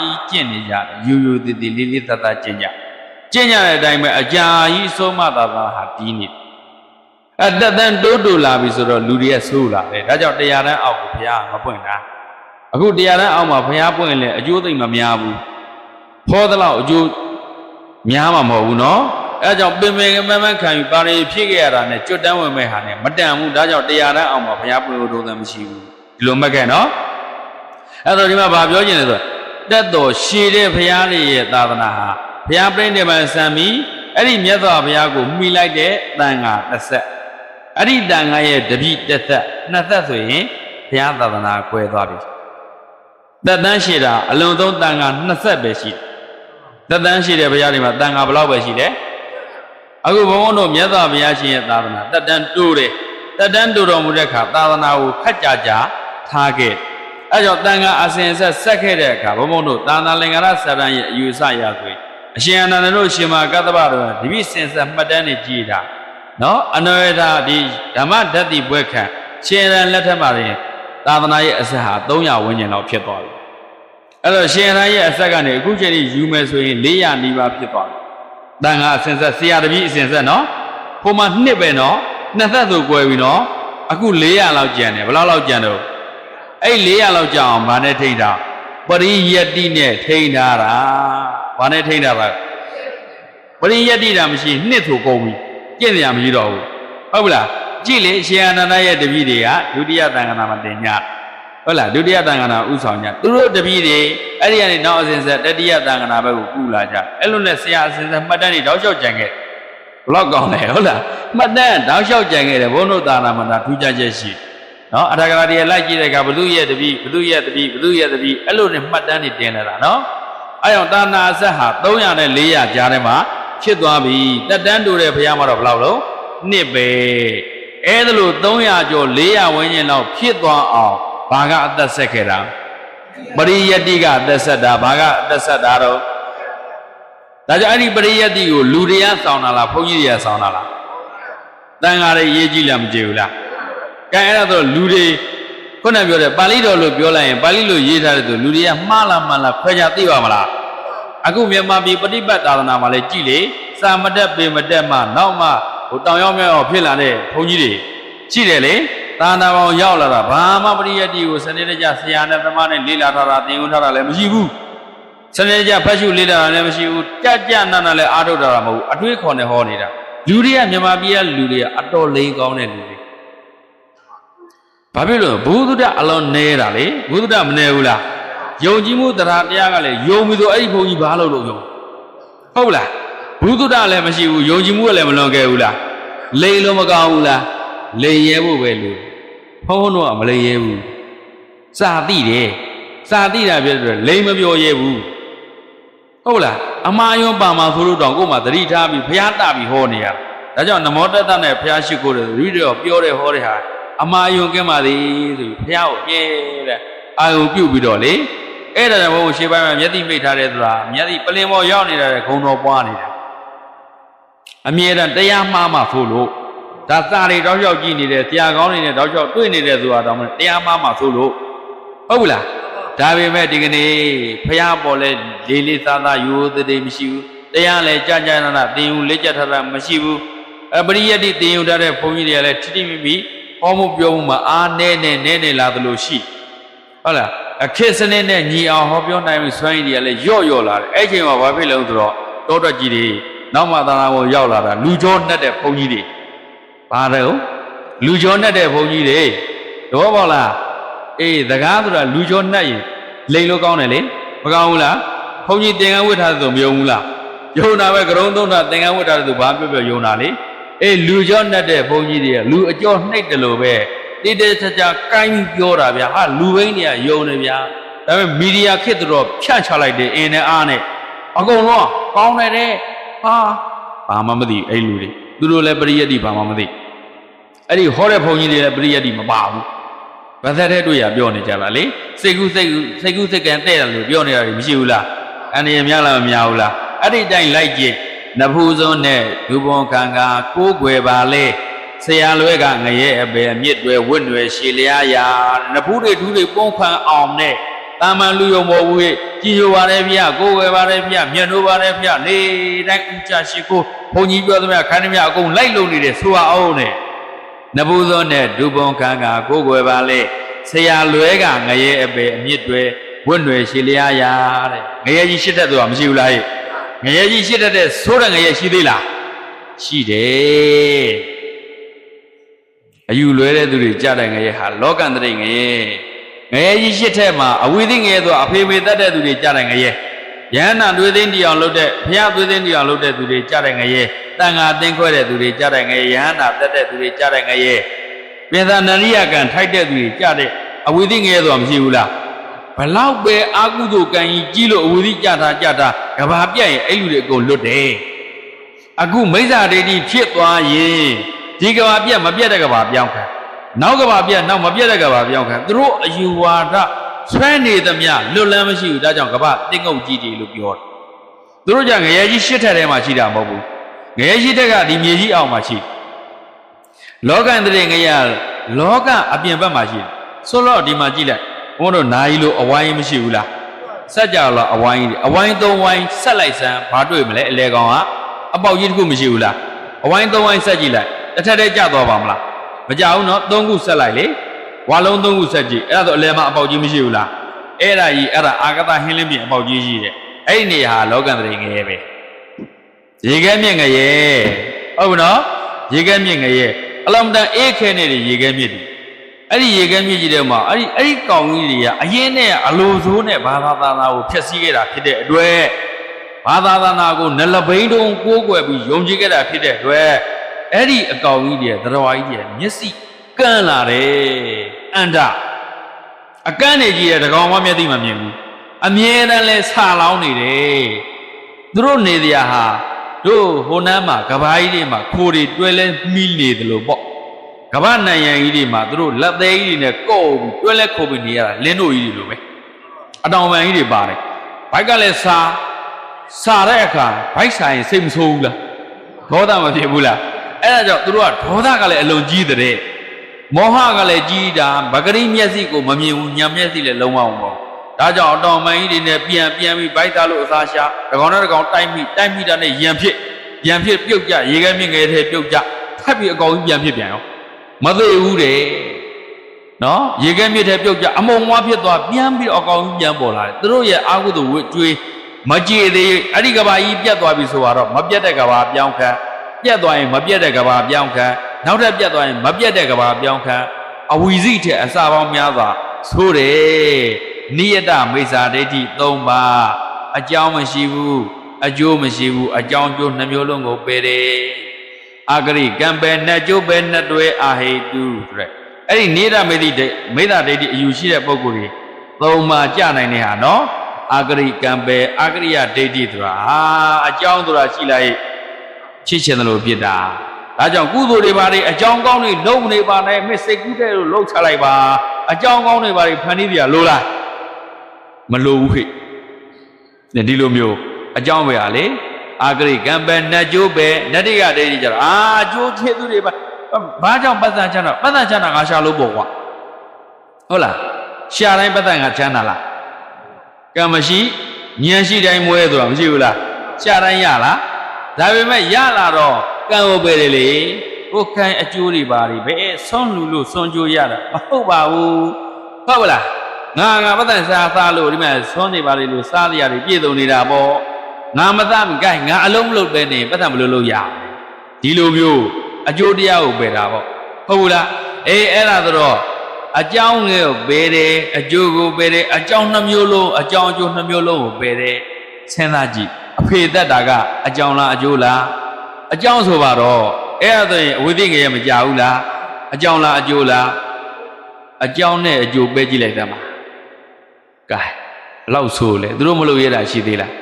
ကြီးကျင့်နေကြတယ်ယူယူတည်တည်လေးလေးသက်သက်ကျင့်ကြတဲ့အတိုင်းပဲအကြာကြီးအဆုံးအမသာသာဟာတီးနေတယ်တက်တန်းတိုးလာပြီဆိုတော့လူတွေကဆိုးလာတယ်ဒါကြောင့်တရားတန်းအောက်ကိုဘုရားမပွင့်တာအခုတရားတန်းအောက်မှာဘုရားပွင့်လဲအကျိုးသိမ့်မများဘူးဖောသလောက်အကျိုးများမှာမဟုတ်ဘူးနော်အဲကြောင့်ပင်ပင်မမခံယူပါရီဖြစ်ခဲ့ရတာနဲ့ကြွတန်းဝင်မဲ့ဟာနဲ့မတန်ဘူးဒါကြောင့်တရားတန်းအောက်မှာဘုရားပွင့်လို့တော့မရှိဘူးဒီလိုမှတ်ခဲ့နော်အဲ့တော့ဒီမှာဗာပြောချင်တယ်ဆိုတက်တော်ရှည်တဲ့ဘုရားလေးရဲ့သာသနာဟာဘုရားပြိဋိဘံဆံပြီးအဲ့ဒီမြတ်စွာဘုရားကိုမှီလိုက်တဲ့တန်ခါတစ်ဆက်အဲ့ဒီတန်ခါရဲ့တပိတစ်သက်နှစ်သက်ဆိုရင်ဘုရားသာသနာကွဲသွားပြီတက်တန်းရှည်တာအလုံးစုံတန်ခါ20ဆက်ပဲရှိတယ်တက်တန်းရှည်တဲ့ဘုရားတွေမှာတန်ခါဘယ်လောက်ပဲရှိတယ်အခုဘုန်းဘုန်းတို့မြတ်စွာဘုရားရှင်ရဲ့သာသနာတက်တန်းတိုးတယ်တက်တန်းတိုးတော်မူတဲ့အခါသာသနာကိုခက်ကြထားခဲ့အဲကြောင့်တန်ခါအစဉ်ဆက်ခဲ့တဲ့အခါဘုံဘုံတို့သာသနာလင်္ကာရဆရံရဲ့အယူဆရဆိုရင်အရှင်အနန္ဒတို့ရှင်မကတ္တဗတို့ဒီပိစင်ဆက်မှတ်တမ်းနေကြည်တာနော်အနွယ်တာဒီဓမ္မဓာတ်တိပွဲခံရှင်ရန်လက်ထက်မှာရင်သာသနာရဲ့အဆက်ဟာ300ဝန်းကျင်လောက်ဖြစ်သွားပြီ အဲ့တော့ရှင်ရဟန်းရဲ့အဆက်ကနေအခုချိန်ကြီးယူမယ်ဆိုရင်400နီးပါးဖြစ်သွားတယ်တန်ခါအစဉ်ဆက်ဆရာတပည့်အစဉ်ဆက်နော်ဟိုမှာ2ပဲနော်2သက်ဆို꿰ပြီနော်အခု400လောက်ကျန်တယ်ဘယ်လောက်ကျန်တော့အဲ့400လောက်ကျအောင်ဗာနဲ့ထိန်းတာပရိယတ္တိနဲ့ထိန်းထားတာဗာနဲ့ထိန်းတာပါပရိယတ္တိတာမရှိ2ဆိုကုန်ပြီကျင့်စရာမရှိတော့ဘူးဟုတ်ပြီလားကြည့်လေရှင်အာနန္ဒရဲ့တပည့်တွေကဒုတိယသံဃာနာမှာတင်ညဟုတ်လားဒုတိယသံဃာနာဥဆောင်ညသူတို့တပည့်တွေအဲ့ဒီကနေနောက်အစဉ်ဆက်တတိယသံဃာနာဘက်ကိုကူလာကြအဲ့လိုနဲ့ဆရာအစဉ်ဆက်မှတ်တမ်းတွေတောက်လျှောက်ကြံခဲ့ဘလောက်ကောင်းလဲဟုတ်လားမှတ်တမ်းတောက်လျှောက်ကြံခဲ့တယ်ဘုန်းတို့သာနာမှာထူးခြားချက်ရှိနော်အထာဂရတွေလိုက်ကြည့်တဲ့အခါဘုသူရဲ့တပည့်ဘုသူရဲ့တပည့်ဘုသူရဲ့တပည့်အဲ့လိုနဲ့မှတ်တမ်းတွေတင်လာတာနော်အဲ့ကြောင့်သာနာအဆက်ဟာ300နဲ့400ကြားထဲမှာဖြစ်သွားပြီတက်တန်းတူတဲ့ဘုရားမှာတော့ဘလောက်လုံး2ပဲအဲ့ဒါလို့300ကျော်400ဝန်းကျင်လောက်ဖြစ်သွားအောင်ဘာကအသက်ဆက်ခဲ့တာပရိယတ္တိကအသက်ဆက်တာဘာကအသက်ဆက်တာတော့ဒါကြောင့်အဲ့ဒီပရိယတ္တိကိုလူတွေကစောင်းတာလားဘုန်းကြီးတွေကစောင်းတာလားတန်ဃာတွေရေးကြည့်လားမကြည့်ဘူးလားကဲအဲ့ဒါဆိုလူတွေခုနပြောတဲ့ပါဠိတော်လို့ပြောလိုက်ရင်ပါဠိလိုရေးထားတဲ့သူလူတွေကမှားလားမှန်လားခွဲခြားသိပါမလားအခုမြန်မာပြည်ပฏิပတ်သာသနာမှာလည်းကြည့်လေစာမတက်ပေမတက်မှနောက်မှဟိုတောင်ရောက်မြောက်ဖြစ်လာတဲ့ဘုန်းကြီးတွေရှိတယ်လေသာနာပေါင်းရောက်လာတာဘာမှပရိယတ္တိကိုစနစ်တကျဆရာနဲ့သမားနဲ့လေ့လာထားတာသင်ယူထားတာလည်းမရှိဘူးစနစ်တကျဖတ်ရှုလေ့လာတာလည်းမရှိဘူးကြနာနာလည်းအားထုတ်တာမဟုတ်ဘူးအတွေးခေါ်နေဟောနေတာလူတွေကမြန်မာပြည်ကလူတွေကအတော်လေးကောင်းတဲ့လူတွေဘာဖြစ်လို့ဘုဒ္ဓအလုံးနေတာလေဘုဒ္ဓမနေဘူးလားယုံကြည်မှုတရားတရားကလည်းယုံပြီဆိုအဲ့ဒီဘုန်းကြီးဘာလို့ယုံဟုတ်လားဘုဒ္ဓလည်းမရှိဘူးယုံကြည်မှုကလည်းမလွန်ခဲ့ဘူးလားလိန်လို့မကောင်းဘူးလားလိန်ရဲဖို့ပဲလို့ဘုန်းတော်ကမလိန်ရဲဘူးစာသိတယ်စာသိတာပြည့်တယ်လိန်မပြောရဲဘူးဟုတ်လားအမှားယွန်းပါမှာဆိုလို့တောင်ကိုယ်မှသတိထားပြီးဘုရားတပြီးဟောနေရဒါကြောင့်နမောတတနဲ့ဘုရားရှိခိုးတယ်ရီတော်ပြောတယ်ဟောတယ်ဟာအမှားယွန်းကင်းပါသည်ဆိုပြီးဘုရားကိုပြဲတဲ့အာယုပြုတ်ပြီးတော့လေအဲ့ဒါကြောင့်ဘုန်းရှေးပိုင်းမှာမျက်တိမိတ်ထားတယ်ဆိုတာမျက်တိပလင်ပေါ်ရောက်နေတဲ့ဂုံတော်ပွားနေတယ်အမြဲတမ်းတရားမှားမှဆိုလို့ဒါစာတွေတောက်လျှောက်ကြည့်နေတယ်ဆရာကောင်းနေတယ်တောက်လျှောက်တွေ့နေတယ်ဆိုတာတော့တရားမှားမှဆိုလို့ဟုတ်ဘူးလားဒါပေမဲ့ဒီကနေ့ဖះပေါ်လဲလေးလေးသားသားရိုးသေးသေးမရှိဘူးတရားလဲကြာကြာနာနာသင်ယူလက်ကျထားတာမရှိဘူးပရိယတ္တိသင်ယူထားတဲ့ဘုန်းကြီးတွေကလည်းထိတိမိမိဟောမှုပြောမှုမှာအားနဲနေလာသလိုရှိဟုတ်လားအခက်စနစ်နဲ့ညီအောင်ဟောပြောနိုင်ပြီးစွမ်းရည်တွေကလည်းယော့လာတယ်အဲ့ချိန်မှာဘာဖြစ်လဲဆိုတော့တောတက်ကြီးတွေနောက်မှသာနာကိုရောက်လာတာလူကြောနှက်တဲ့ဘုန်းကြီးတွေဘာတော့လူကြောနှက်တဲ့ဘုန်းကြီးတွေတော့ပေါ့လားအေးတကားဆိုတာလူကြောနှက်ရင်လိန်လို့ကောင်းတယ်လေမကောင်းဘူးလားဘုန်းကြီးသင်္ကန်းဝတ်ထားတဲ့သူမယုံဘူးလားယုံတာပဲကရုံးသုံးတာသင်္ကန်းဝတ်ထားတဲ့သူဘာပြောယုံတာလေအေးလူကြောနှက်တဲ့ဘုန်းကြီးတွေကလူအကျော်နှိပ်တယ်လို့ပဲတိတိကျကျကိုင်းပြောတာဗျာဟာလူဘိန်းတွေကယုံတယ်ဗျာဒါပေမဲ့မီဒီယာခေတ်တော့ဖြန့်ချလိုက်တယ်အင်းနဲ့အားနဲ့အကုန်လုံးကောင်းတယ်တဲ့ဟာဘာမှမသိအဲ့လူတွေသူတို့လည်းပရိယတ္တိဘာမှမသိအဲ့ဒီဟောတဲ့ဘုန်းကြီးတွေလည်းပရိယတ္တိမပါဘူးဘာသာတဲ့တွေ့ရပြောနေကြပါလေစိတ်ကူးစိတ်ကံတဲ့တယ်လို့ပြောနေတာမရှိဘူးလားအနေရများလားမများဘူးလားအဲ့ဒီတိုင်းလိုက်ကြည့်နဖူးစုံနဲ့ဒူပွန်ခံကကိုးကွယ်ပါလေဆရာလွဲကငရဲအပေအမြင့်တွေဝတ်တွေရှည်လျားရာနဖူးတွေဒူးတွေပုံဖန်အောင်နဲ့တာမန်လူယုံပေါ်ဘူးကြည်ညိုပါတယ်ဗျကိုးကွယ်ပါတယ်ဗျမြတ်နိုးပါတယ်ဗျနေတိုင်းဥချရှိကိုဘုန်းကြီးပြောသမျှခန္ဓာမြအကုန်လိုက်လုံနေတယ်ဆိုအောင်နဲ့နဖူးစုံနဲ့ဒူပွန်ခံကကိုးကွယ်ပါလေဆရာလွဲကငရဲအပေအမြင့်တွေဝတ်တွေရှည်လျားရာတဲ့ငရဲကြီးရှစ်တက်ဆိုတာမရှိဘူးလားဟဲ့ငရဲကြီးရှစ်တက်တဲ့ဆိုးတဲ့ငရဲရှိသေးလားရှိတယ်အယူလွဲတဲ့သူတွေကြားတဲ့ငရဲဟာလောကန္တရိငရဲကြီးရှစ်ထက်မှာအဝိသိငရဲဆိုတာအဖေမေတတ်တဲ့သူတွေကြားတဲ့ငရဲယန္နာသွေးသိန်းတရားလုပ်တဲ့ဘုရားသွေးသိန်းတရားလုပ်တဲ့သူတွေကြားတဲ့ငရဲတန်ဃာသင်ခွဲတဲ့သူတွေကြားတဲ့ငရဲယန္နာတတ်တဲ့သူတွေကြားတဲ့ငရဲပိသနရိယကံထိုက်တဲ့သူတွေကြားတဲ့အဝိသိငရဲဆိုတာမရှိဘူးလားဘလောက်ပဲအာကုသိုလ်ကံကြီးလို့အဝိသိကြတာကဘာပြတ်ရင်အဲ့လူတွေအကုန်လွတ်တယ်အခုမိစ္ဆာဒိဋ္ဌိဖြစ်သွားရင်ဒီကဘာပြတ်မပြတ်တဲ့ကဘာပြောင်းခံနောက်ကဘာပြတ်နောက်မပြတ်တဲ့ကဘာပြောင်းခံသူတို့အယူဝါဒဆွဲနေသမျှလွတ်လန်းမရှိဘူးဒါကြောင့်ကဘာတင်းငုတ်ကြီးတွေလို့ပြောတယ်သူတို့ကြောင့်ငရဲကြီးရှစ်ထက်ထဲမှာရှိတာမဟုတ်ဘူးငရဲကြီးထက်ကဒီမြေကြီးအောင်မှာရှိလောကန္တရေငရဲလောကအပြင်ဘက်မှာရှိဆိုတော့ဒီမှာကြည့်လိုက်ဘုန်းတို့နာယီလို့အဝိုင်းမရှိဘူးလား ဆက်ကြလားအဝိုင်းကြီးအဝိုင်း၃ဝိုင်းဆက်လိုက်စမ်းဘာတွေ့မလဲအလေကောင်ကအပေါက်ကြီးတစ်ခုမရှိဘူးလားအဝိုင်း၃ဝိုင်းဆက်ကြည့်လိုက်တစ်ထက်တည်းကျသွားပါမလားမကြဘူးနော်၃ခုဆက်လိုက်လေဝါလုံး၃ခုဆက်ကြည့်အဲ့ဒါဆိုအလေမှာအပေါက်ကြီးမရှိဘူးလားအဲ့ဒါကြီးအဲ့ဒါအာဂတဟင်းလင်းပြင်အပေါက်ကြီးရှိတယ်အဲ့ဒီနေဟာလောကန္တရေငရဲပဲရေခဲမြင့်ငရဲဟုတ်ဘူးနော်ရေခဲမြင့်ငရဲအလုံးတန်အေးခဲနေတဲ့ရေခဲမြင့်အဲ့ဒီရေခဲမြင့်ကြီးတဲ့မှာအဲ့ဒီကောင်ကြီးတွေကအရင်နဲ့အလိုဆိုးနဲ့ဘာသာသာနာကိုဖျက်ဆီးခဲ့တာဖြစ်တဲ့အတွက်ဘာသာသာနာကိုနလဘိန်းတုံးကိုးကွယ်ပြီးယုံကြည်ခဲ့တာဖြစ်တဲ့အတွက်အဲ့ဒီအကောင်ကြီးတွေသရဝါကြီးတွေမျက်စိကန်းလာတယ်အန္တအကန်းနေကြီးတဲ့တကောင်မှမျက်သိမမြင်ဘူးအမြဲတမ်းလဲဆာလောင်းနေတယ်သူတို့နေတရားဟာတို့ဟိုနမ်းမှာကဘာကြီးတွေမှာခိုးတွေတွဲလဲမိနေတယ်လို့ပေါ့ကဘာနိုင်ငံကြီးတွေမှာသူတို့လက်သေးကြီးတွေနဲ့ကော့ပြီးတွဲလဲခိုးပြီးနေရတာလင်းတို့ကြီးတွေလိုပဲအတောင်ပံကြီးတွေပါတယ်ဘိုက်ကလည်းစားတဲ့အခါဘိုက်ဆိုင်စိတ်မဆိုးဘူးလားဒေါသမဖြစ်ဘူးလားအဲ့ဒါကြောင့်သူတို့ကဒေါသကလည်းအလုံးကြီးတဲ့မောဟကလည်းကြီးတာဗကရိမျက်စိကိုမမြင်ဘူးညံမျက်စိလည်းလုံးဝမပေါ့ဒါကြောင့်အတော်မိုင်းကြီးတွေနဲ့ပြန်ပြီးဘိုက်သားလို့အစားရှာတကောင်နဲ့တကောင်တိုက်မိတာနဲ့ရံဖြစ်ပြုတ်ကြရေခဲမြင့်ငယ်ထဲပြုတ်ကြဖက်ပြီးအကောင်ကြီးပြန်ရောမသိဘူးတဲ့နော်ရေခဲမြင့်ထဲပြုတ်ကြအမုံမွားဖြစ်သွားပြန်ပြီးအကောင်ကြီးပြန်ပေါ်လာတယ်သူတို့ရဲ့အာဟုတုဝတ်ကျွေးမကြည်သေးအဲ့ဒီကဘာကြီးပြတ်သွားပြီဆိုတော့မပြတ်တဲ့ကဘာပြောင်းခံပြတ်သွားရင်မပြတ်တဲ့ကဘာပြောင်းခံနောက်ထပ်ပြတ်သွားရင်မပြတ်တဲ့ကဘာပြောင်းခံအဝီစိထက်အစာပေါင်းများစွာဆိုးတယ်နိယတမိစ္ဆာဒိဋ္ဌိ၃ပါးအကြောင်းမရှိဘူးအကျိုးမရှိဘူးအကြောင်းကျိုးနှမျိုးလုံးကိုပယ်တယ်အာဂရိကံပယ်နှစ်ကျိုးပယ်နှစ်တွဲအာဟိတုတဲ့အဲ့ဒီနိယတမိစ္ဆာဒိဋ္ဌိအယူရှိတဲ့ပုဂ္ဂိုလ်တွေ၃ပါးကြနိုင်တဲ့ဟာနော်အာဂရိကံပယ်အာဂရိယဒိဋ္ဌိဆိုတာအကြောင်းဆိုတာရှိလိုက်ချစ်ချင်တယ်လို့ဖြစ်တာဒါကြောင့်ကုသိုလ်တွေပါတွေအကြောင်းကောင်းတွေလုံးနေပါနဲ့မစိတ်ကူးတဲ့လို့လှုပ်ချလိုက်ပါအကြောင်းကောင်းတွေပါတွေဖန်တီးပြလိုလားမလိုဘူးခေဒီလိုမျိုးအကြောင်းပဲဟာလေအာဂရိကံပဲနတ်ကျိုးပဲနတ္တိယဒိဋ္ဌိကြတော့အကျိုးဖြစ်သူတွေပါဘာကြောင့်ပတ်သက်ချမ်းသာငါရှာလို့ပေါ့ကွာဟုတ်လားရှာတိုင်းပတ်သက်ငါချမ်းသာလားကံမရှိဉာဏ်ရှိတိုင်းမွဲဆိုတာမရှိဘူးလားရှာတိုင်းရလားဒါပေမဲ့ရလာတော့ကံကိုပဲလေကိုယ်ကံအကျိုးတွေပါတွေဘယ်ဆွန်းလူလို့ဆွန်းကြိုးရတာမဟုတ်ပါဘူးဟုတ်လားငါပတ်သက်စားလို့ဒီမဲ့ဆွန်းနေပါလေလို့စားရတွေပြည့်စုံနေတာပေါ့ငါမသားမကိုက်ငါအလုံးမလုပ်ပဲနေပတ်သက်မလို့ရဒီလိုမျိုးအကျိုးတရားကိုပယ်တာပေါ့ဟုတ်ဘူးလားအဲ့ဒါဆိုတော့အကြောင်းငယ်ကိုပယ်တယ်အကျိုးကိုပယ်တယ်အကြောင်းနှမျိုးလုံးအကြောင်းအကျိုးနှမျိုးလုံးကိုပယ်တယ်စဉ်းစားကြည့်အဖေသက်တာကအကြောင်းလားအကျိုးလားအကြောင်းဆိုပါတော့အဲ့ဒါဆိုရင်အဝိသိငယ်ရမကြဘူးလားအကြောင်းလားအကျိုးလားအကြောင်းနဲ့အကျိုးပဲကြည့်လိုက်တယ်မှာကဲဘလောက်ဆိုလဲသူတို့မလုပ်ရတာရှိသေးလား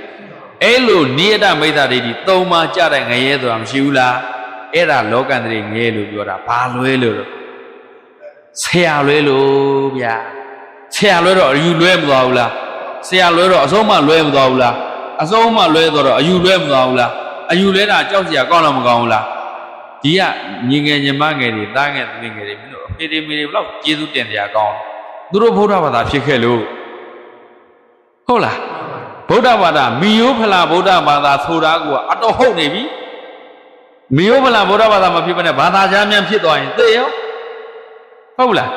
အဲ့လိုနိယတမိစ္ဆာဒိဋ္ဌိ၃ပါးကြတဲ့ငရဲဆိုတာမရှိဘူးလားအဲ့ဒါလောကန္တရေငရဲလို့ပြောတာဘာလွဲလို့ဆရာလွဲလို့ဗျာဆရာလွဲတော့အယူလွဲမသွားဘူးလားဆရာလွဲတော့အဆုံးမလွဲမသွားဘူးလားအဆုံးမလွဲတော့အယူလွဲမသွားဘူးလားအယူလဲတာကြောက်စရာကောင်းတော့မကောင်းဘူးလားဒီကညီငယ်ညီမငယ်တွေသားငယ်သမီးငယ်တွေမင်းတို့အဖေတွေမိတွေဘလောက်ကျေးဇူးတင်တရားကောင်းသူတို့ဗုဒ္ဓဘာသာဖြစ်ခဲ့လို့ဟုတ်လားဗုဒ္ဓဘာသာမီယိုဖလာဗုဒ္ဓဘာသာဆိုတာကအတော်ဟုတ်နေပြီမီယိုဖလာဗုဒ္ဓဘာသာမဖြစ်ဘဲနဲ့ဘာသာကြားများဖြစ်သွားရင်သိရောဟုတ်လား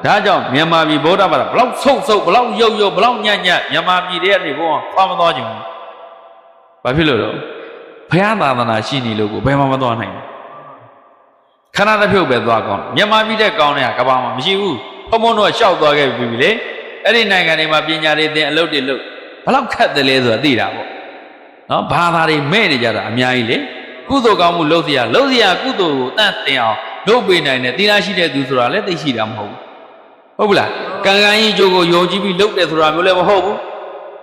ဒါကြောင့်မြန်မာပြည်ဗုဒ္ဓဘာသာဘလောက်ဆုပ်ဘလောက်ရုပ်ဘလောက်ညံ့မြန်မာပြည်တွေကနေဘုန်းခွာမသွားကြဘူးဘာဖြစ်လို့လဲဘုရားသာသနာရှိနေလို့ကိုဘယ်မှမသွားနိုင်ဘူးခဏတစ်ဖြုတ်ပဲသွားကောင်းမြန်မာပြည်တဲ့ကောင်းတဲ့ကဘာမှမရှိဘူးဘုံဘုံတော့ရှောက်သွားခဲ့ပြီလေအဲ့ဒီနိုင်ငံတွေမှာပညာတွေသင်အလုပ်တွေလုပ်ဘလောက်ခက်တယ်လဲဆိုတာသိတာပေါ့နော်ဘာသာတွေမဲ့နေကြတာအများကြီးလေကုသိုလ်ကောင်းမှုလုပ်စရာကုသိုလ်ကိုတန့်တင်အောင်လုပ်ပေးနိုင်တဲ့သီလရှိတဲ့သူဆိုတာလည်းသိရှိတာမဟုတ်ဘူးဟုတ်လားကံကြီးကြိုးကိုယုံကြည်ပြီးလုပ်တယ်ဆိုတာမျိုးလည်းမဟုတ်ဘူး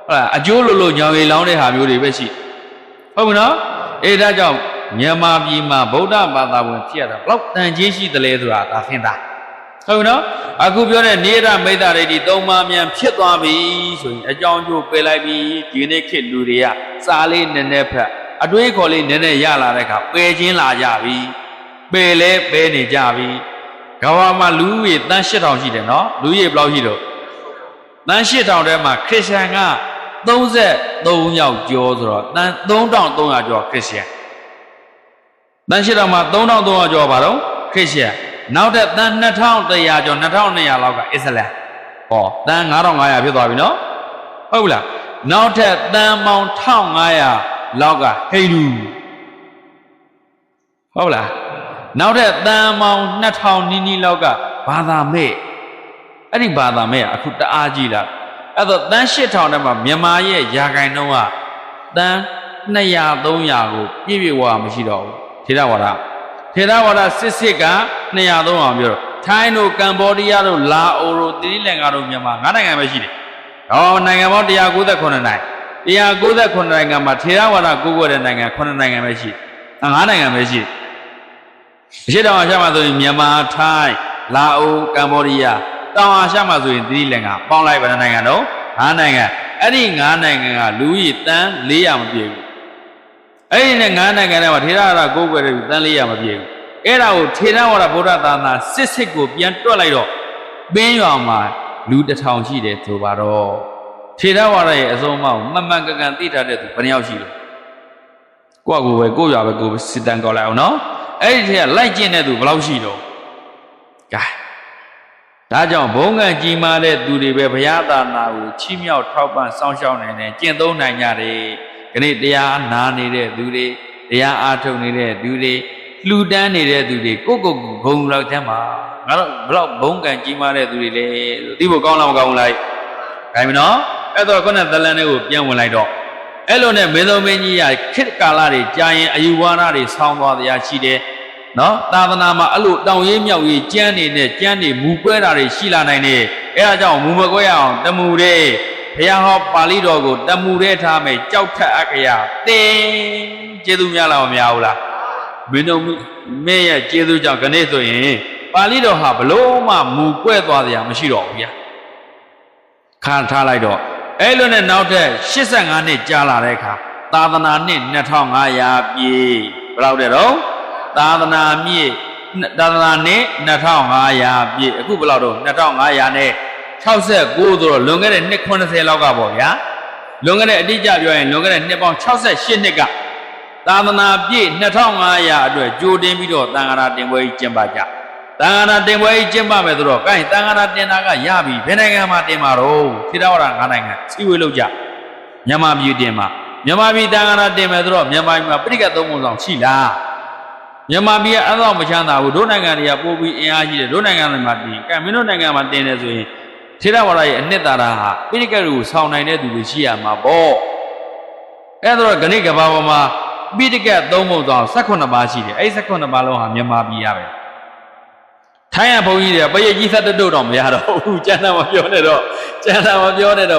ဟုတ်လားအကျိုးလို့ညောင်ရီလောင်းတဲ့ဟာမျိုးတွေပဲရှိဟုတ်ပြီနော်ဒါကြောင့်မြန်မာပြည်မှာဗုဒ္ဓဘာသာဝင်ဖြစ်ရတာဘလောက်တန်ကြီးရှိတယ်လဲဆိုတာဒါသင်တာဟုတ်နော်အခုပြောတဲ့နိယတမိစ္ဆာဒိဋ္ဌိ၃ပါးမြန်ဖြစ်သွားပြီဆိုရင်အကြောင်းကျိုးပယ်လိုက်ပြီဒီနေ့ခေတ်လူတွေကစာလေးနည်းနည်းဖတ်အတွေးခေါ်လေးနည်းနည်းရလာတဲ့အခါပယ်ချင်းလာကြပြီပယ်လဲပယ်နေကြပြီကမ္ဘာမှာလူကြီးတန်း8000ရှိတယ်နော်လူကြီးဘယ်လောက်ရှိတော့တန်း8000ထဲမှာခရစ်ယာန်က 33ယောက်ကျော်ဆိုတော့တန်3300ကျော်ခရစ်ယာန်တန်8000မှာ3300ကျော်ပါတော့ခရစ်ယာန်နောက်ထပ်တန်2100ကျော်2200လောက်ကအစ္စလမ်ဟောတန်9500ဖြစ်သွားပြီနော်ဟုတ်လားနောက်ထပ်တန်ပေါင်း1500လောက်ကဟိန္ဒူဟုတ်လားနောက်ထပ်တန်ပေါင်း2000နီးနီးလောက်ကဘာသာမဲ့အဲ့ဒီဘာသာမဲ့ကအခုတအားကြီးလာအဲ့တော့တန်8000ထဲမှာမြန်မာရဲ့ယာဂိုင်နှုန်းကတန်200 300ကိုပြည့်ပြည့်ဝမရှိတော့ဘူးထေရဝါဒစစ်က200 300ပြောတော့ထိုင်းတို့ကမ္ဘောဒီးယားတို့လာအိုတို့သီရိလင်္ကာတို့မြန်မာ9နိုင်ငံပဲရှိတယ်။ဟောနိုင်ငံပေါင်း198နိုင်ငံမှာထေရဝါဒကိုးကွယ်တဲ့နိုင်ငံ9နိုင်ငံပဲရှိတယ်။9နိုင်ငံပဲရှိတယ်။အရှေ့တောင်အာရှမှာဆိုရင်မြန်မာထိုင်းလာအိုကမ္ဘောဒီးယားတောင်အာရှမှာဆိုရင်သီရိလင်္ကာပေါင်းလိုက်ပါတဲ့နိုင်ငံတော့9နိုင်ငံအဲ့ဒီ9နိုင်ငံကလူကြီးတန်း400မပြည့်ဘူးအဲ့ဒီနဲ့9နိုင်ငံထဲမှာထေရဝါဒကိုးကွယ်တဲ့လူတန်း400မပြည့်ဘူးအဲ့ဒါကိုထေရဝါဒဗုဒ္ဓသာသနာစစ်ကိုပြန်တွက်လိုက်တော့ပင်းရွာမှာလူ1000ရှိတယ်ဆိုပါတော့ထေရဝါဒရဲ့အစုံအမောက်မှန်ကန်သိထားတဲ့သူဘယ်နှယောက်ရှိလဲကိုယ့်ကိုယ်ပဲကိုယ့်ရွာပဲကိုယ်စစ်တမ်းကောက်လိုက်အောင်နော်အဲ့ဒီထဲကလိုက်ကျင့်တဲ့သူဘယ်လောက်ရှိတော့ကဲဒါကြောင့်ဘုံကံကြီးမားတဲ့သူတွေပဲဘုရားသာနာကိုချီးမြှောက်ထောက်ပံ့စောင့်ရှောက်နိုင်တယ်ကျင့်သုံးနိုင်ကြတယ်ခဏတရားနာနေတဲ့သူတွေတရားအားထုတ်နေတဲ့သူတွေလှူဒန်းနေတဲ့သူတွေကိုဂုံလောက်ထဲမှာငါတို့ဘလောက်ဘုံကံကြီးမားတဲ့သူတွေလဲလို့သိဖို့ကောင်းလားမကောင်းဘူးလားခိုင်းပြီနော်အဲ့တော့ခုနသလန်တွေကိုပြန်ဝင်လိုက်တော့အဲ့လိုနဲ့မင်းသမီးကြီးကခေတ်ကာလတွေကြာရင်အယူဝါဒတွေဆောင်းသွားတရားရှိတယ်နော်သာသနာမှာအဲ့လိုတောင်ရေးမြောက်ရေးကျမ်းနေမူကွဲတာတွေရှိလာနိုင်တယ်အဲ့ဒါကြောင့်မူမကွဲအောင်တမူတဲ့ဘုရားဟောပါဠိတော်ကိုတမူတဲ့ထားမယ်ကြောက်ထက်အက္ခရာတင်းကျေးဇူးများလားမများဘူးလားမင်းတို့မင်းရဲ့ကျေးဇူးကြောင့်ခဏဆိုရင်ပါဠိတော်ဟာဘလို့မှမူကွဲသွားစရာမရှိတော့ဘူးဗျာခါထားလိုက်တော့အဲ့လိုနဲ့နောက်ထပ်85နှစ်ကြာလာတဲ့အခါသာသနာနှစ်2500ပြည့်ဘယ်လောက်တဲ့တော့သာသနာနှစ်2500ပြည့်အခုဘယ်လောက်တော့2500နဲ့69ဆိုတော့လွန်ခဲ့တဲ့နှစ်80လောက်ကပေါ့ဗျာလွန်ခဲ့တဲ့အတိအကျပြောရင်လွန်ခဲ့တဲ့နှစ်ပေါင်း68နှစ်ကသာသနာပြည့်2500အတွက်ကြိုတင်ပြီးတော့သံဃာတော်တင်ပွဲကြီးကျင်းပကြသံဃာတော်တင်ပွဲကြီးကျင်းပမယ်ဆိုတော့ကိုင်းသံဃာတော်တင်တာကရပြီဘယ်နိုင်ငံမှာတင်မှာတော့ထေရဝါဒ9နိုင်ငံစီဝေးလုပ်ကြမြန်မာပြည်တင်မှာမြန်မာပြည်သံဃာတော်တင်မယ်ဆိုတော့မြန်မာပြည်မှာပြိဋကတ်သုံးပုံဆောင်ရှိလားမြန်မာပြည်ကအဲ့တော့မချမ်းသာဘူးတို့နိုင်ငံတွေကပို့ပြီးအင်အားကြီးတယ်တို့နိုင်ငံတွေမှာတင်ကဲမင်းတို့နိုင်ငံမှာတင်တယ်ဆိုရင်ထေရဝါဒရဲ့အနှစ်သာရဟာပြိဋကတ်ကိုဆောင်နိုင်တဲ့သူတွေရှိရမှာပေါ့အဲ့တော့ဂဏိကဘာပေါ်မှာပြိဋကတ်သုံးပုံဆောင်18ပါးရှိတယ်အဲ့18ပါးလုံးဟာမြန်မာပြည်ရပဲထိုင်းရဘုန်းကြီးတွေကပရိတ်ကြီးသက်တုတ်တော့မရတော့ဘူးကျန်တာမပြောနဲ့တော့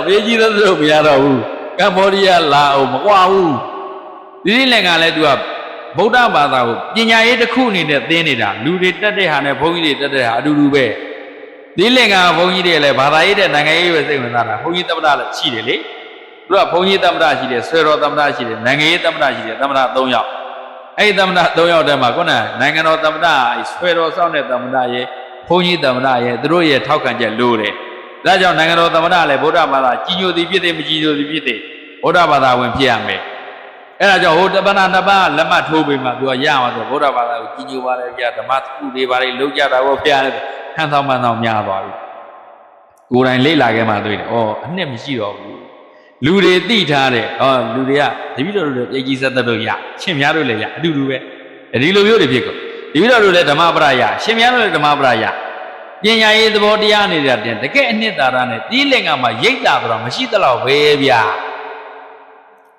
ပရိတ်ကြီးသက်တုတ်မရတော့ဘူးကမ္ဘောဒီးယားလာအောင်မကွာဘူးဒီလင်္ကာလည်းသူကဗုဒ္ဓဘာသာကိုပညာရေးတစ်ခုအနေနဲ့သင်နေတာလူတွေတက်တဲ့ဟာနဲ့ဘုန်းကြီးတွေတက်တဲ့ဟာအတူတူပဲဒီလင်္ကာဘုန်းကြီးတွေလည်းဘာသာရေးတဲ့နိုင်ငံရေးပဲစိတ်ဝင်စားတာဘုန်းကြီးသမ္မတလည်းရှိတယ်လေသူကဘုန်းကြီးသမ္မတရှိတယ်ဆွေတော်သမ္မတရှိတယ်နိုင်ငံရေးသမ္မတရှိတယ်သမ္မတ3ယောက်အဲ့ဒီသမ္မတ3ယောက်တည်းမှာခုနနိုင်ငံတော်သမ္မတဆွေတော်ဆောင်တဲ့သမ္မတရဲ့ဘုန်းကြီးသမ္မတရဲ့သူတို့ရဲ့ထောက်ခံချက်လိုတယ်ဒါကြောင့်နိုင်ငံတော်သမ္မတလည်းဗုဒ္ဓဘာသာကြီးညိုသည်ဖြစ်တယ်မကြီးညိုသည်ဖြစ်တယ်ဗုဒ္ဓဘာသာဝင်ဖြစ်ရမယ်အဲ့ဒါကြောင့်ဟိုတပ္ပနာနှစ်ပါးလက်မှတ်ထိုးပြီးမှသူကရမှာဆိုဗုဒ္ဓဘာသာကိုကြီးညိုပါတယ်ဗျာဓမ္မသခုတွေပါလေလုံးကြတာပေါ့ဗျာခန်းဆောင်မှန်ဆောင်များသွားပြီကိုယ်တိုင်လေ့လာခဲ့မှတွေ့တယ်ဩအနှစ်မရှိတော့ဘူးလူတွေသိထားတယ်လူတွေကတပည့်တော်တို့လည်းပြည့်ကြီးသက်တို့ရရှင်များတို့လည်းရအတူတူပဲဒီလိုမျိုးတွေဖြစ်ကုန်တပည့်တော်တို့လည်းဓမ္မပရယရှင်များတို့လည်းဓမ္မပရယပညာရေးသဘောတရားနေတာတင်တကယ်အနှစ်သာရနဲ့ဒီလင်္ကာမှာရိတ်တာတော့မရှိသလောက်ပဲဗျာ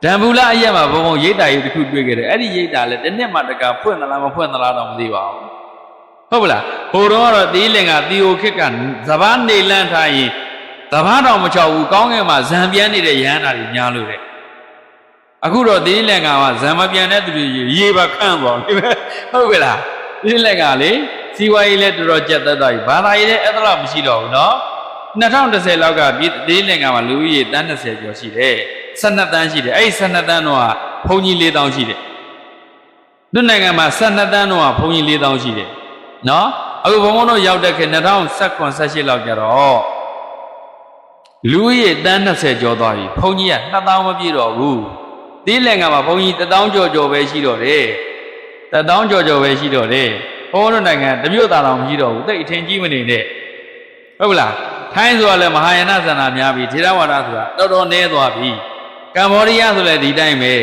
ဓမ္မူလအရက်မှာဘုံဘုံရိတ်တာရေးတစ်ခုတွေ့ခဲ့တယ်အဲ့ဒီရိတ်တာလည်းတစ်နှစ်မှတကဖွင့်သလားမဖွင့်သလားတော့မသိပါဘူးဟုတ်ပလားဟိုတော့ကတော့ဒီလင်္ကာတီယိုခစ်ကစပားနေလန့်ထားရင်စပားတော်မချောက်ဘူးကောင်းကင်မှာဇံပြန်နေတဲ့ရဟန္တာတွေညားလို့တဲ့အခုတော့ဒီလင်္ကာမှာဇံမပြန်တဲ့သူတွေရေပါခန့်သွားပြီဟုတ်ကဲ့လားဒီလင်္ကာလေစီဝါရေးလည်းတော်တော်ကြက်သက်သွားပြီဘာသာရေးလည်းအဲ့ဒါတော့မရှိတော့ဘူးနော်2010လောက်ကဒီလင်္ကာမှာလူဦးရေတန်း20ကျော်ရှိတယ်12တန်းရှိတယ်အဲ့ဒီ12တန်းတော့ဘုန်းကြီး4000ရှိတယ်တို့နိုင်ငံမှာ12တန်းတော့ဘုန်းကြီး4000ရှိတယ်နော်အခုဘုံဘုံတို့ရောက်တဲ့ခေတ်2019-18လောက်ကြတော့ လူကြီးတန်း20ကျော်သွားပြီဘုန်းကြီးက2000မပြည့်တော့ဘူးဒီလင်ကမှာဘုန်းကြီး1000ကျော်ပဲရှိတော့တယ်1000ကျော်ပဲရှိတော့တယ်ဘုန်းတို့နိုင်ငံတမျိုးသားတော်မရှိတော့ဘူးတိတ်အထင်ကြီးမနေနဲ့ဟုတ်လားထိုင်းဆိုတာလည်းမဟာယာနဇန္နာများပြီထေရဝါဒဆိုတာတော်တော်နည်းသွားပြီကမ္ဘောဒီးယားဆိုလည်းဒီတိုင်းပဲ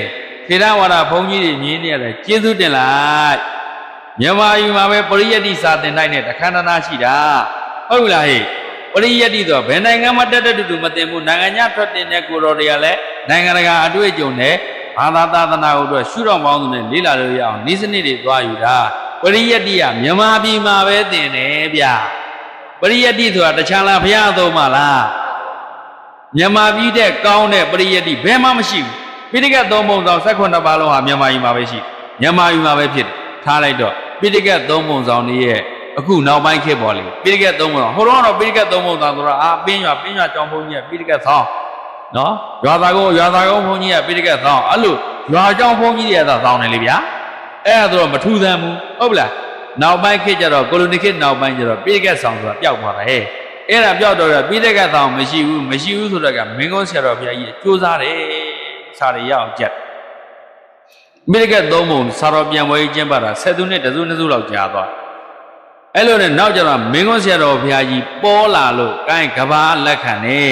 ထေရဝါဒဘုန်းကြီးတွေမြင်နေရတယ်ကျေးဇူးတင်လိုက်မြန်မာပြည်မှာပဲပရိယတ္တိစာသင်တိုင်းနဲ့တခန္ဓနာရှိတာဟုတ်လားဟဲ့ပရိယတ္တိဆိုဘယ်နိုင်ငံမှာတက်တူမတင်ဘူးနိုင်ငံခြားထွက်တင်တဲ့ကိုတော်တွေကလည်းနိုင်ငံတကာအတွေ့အကြုံနဲ့ဘာသာသာသနာကိုအတွက်ရှုတော်ပေါင်းသူနဲ့လေးလာလို့ရအောင်ဤစနစ်တွေသွားယူတာပရိယတ္တိကမြန်မာပြည်မှာပဲသင်တယ်ဗျပရိယတ္တိဆိုတာတခြားလားဘုရားသုံးမလားမြန်မာပြည်တဲ့ကောင်းတဲ့ပရိယတ္တိဘယ်မှမရှိဘူးပိဋကတ်သုံးပုံဆောင်18ပါးလုံးဟာမြန်မာပြည်မှာပဲရှိမြန်မာပြည်မှာပဲဖြစ်ထားလိုက်တော့ပိဋကတ်သုံးပုံဆောင်တွေရဲ့အခုနောက်ပိုင်းခေတ်ပေါ်လေပိဋကတ်သုံးပုံဆောင်ဟိုတော့ပိဋကတ်သုံးပုံဆောင်ဆိုတော့ပင်းရွာကြောင်းဘုန်းကြီးကပိဋကတ်ဆောင်နော်ရွာသားကုန်းဘုန်းကြီးကပိဋကတ်ဆောင်အဲ့လိုရွာကြောင်းဘုန်းကြီးတွေကသာဆောင်တယ်လေဗျာအဲ့ဒါဆိုတော့မထူးဆန်းဘူးဟုတ်လားနောက်ပိုင်းခေတ်ကျတော့ကိုလိုနီခေတ်နောက်ပိုင်းကျတော့ပိဋကတ်ဆောင်ဆိုတာပျောက်သွားတာဟဲ့အဲ့ဒါပျောက်တော့ပိဋကတ်ဆောင်မရှိဘူးဆိုတော့ကမင်းကုန်းဆရာတော်ဘုရားကြီးကြိုးစားတယ်စာရရအောင်ကြက်ပိဋကတ်သုံးပုံစာတော်ပြန်ပွဲကျင်းပတာ7 နှစ်တစု2စုလောက်ကြာသွားအဲ့လိုနဲ့နောက်ကျတော့မင်းကုန်းဆရာတော်ဘုရားကြီးပေါ်လာလို့ကိုင်းကဘာလက်ခံနေ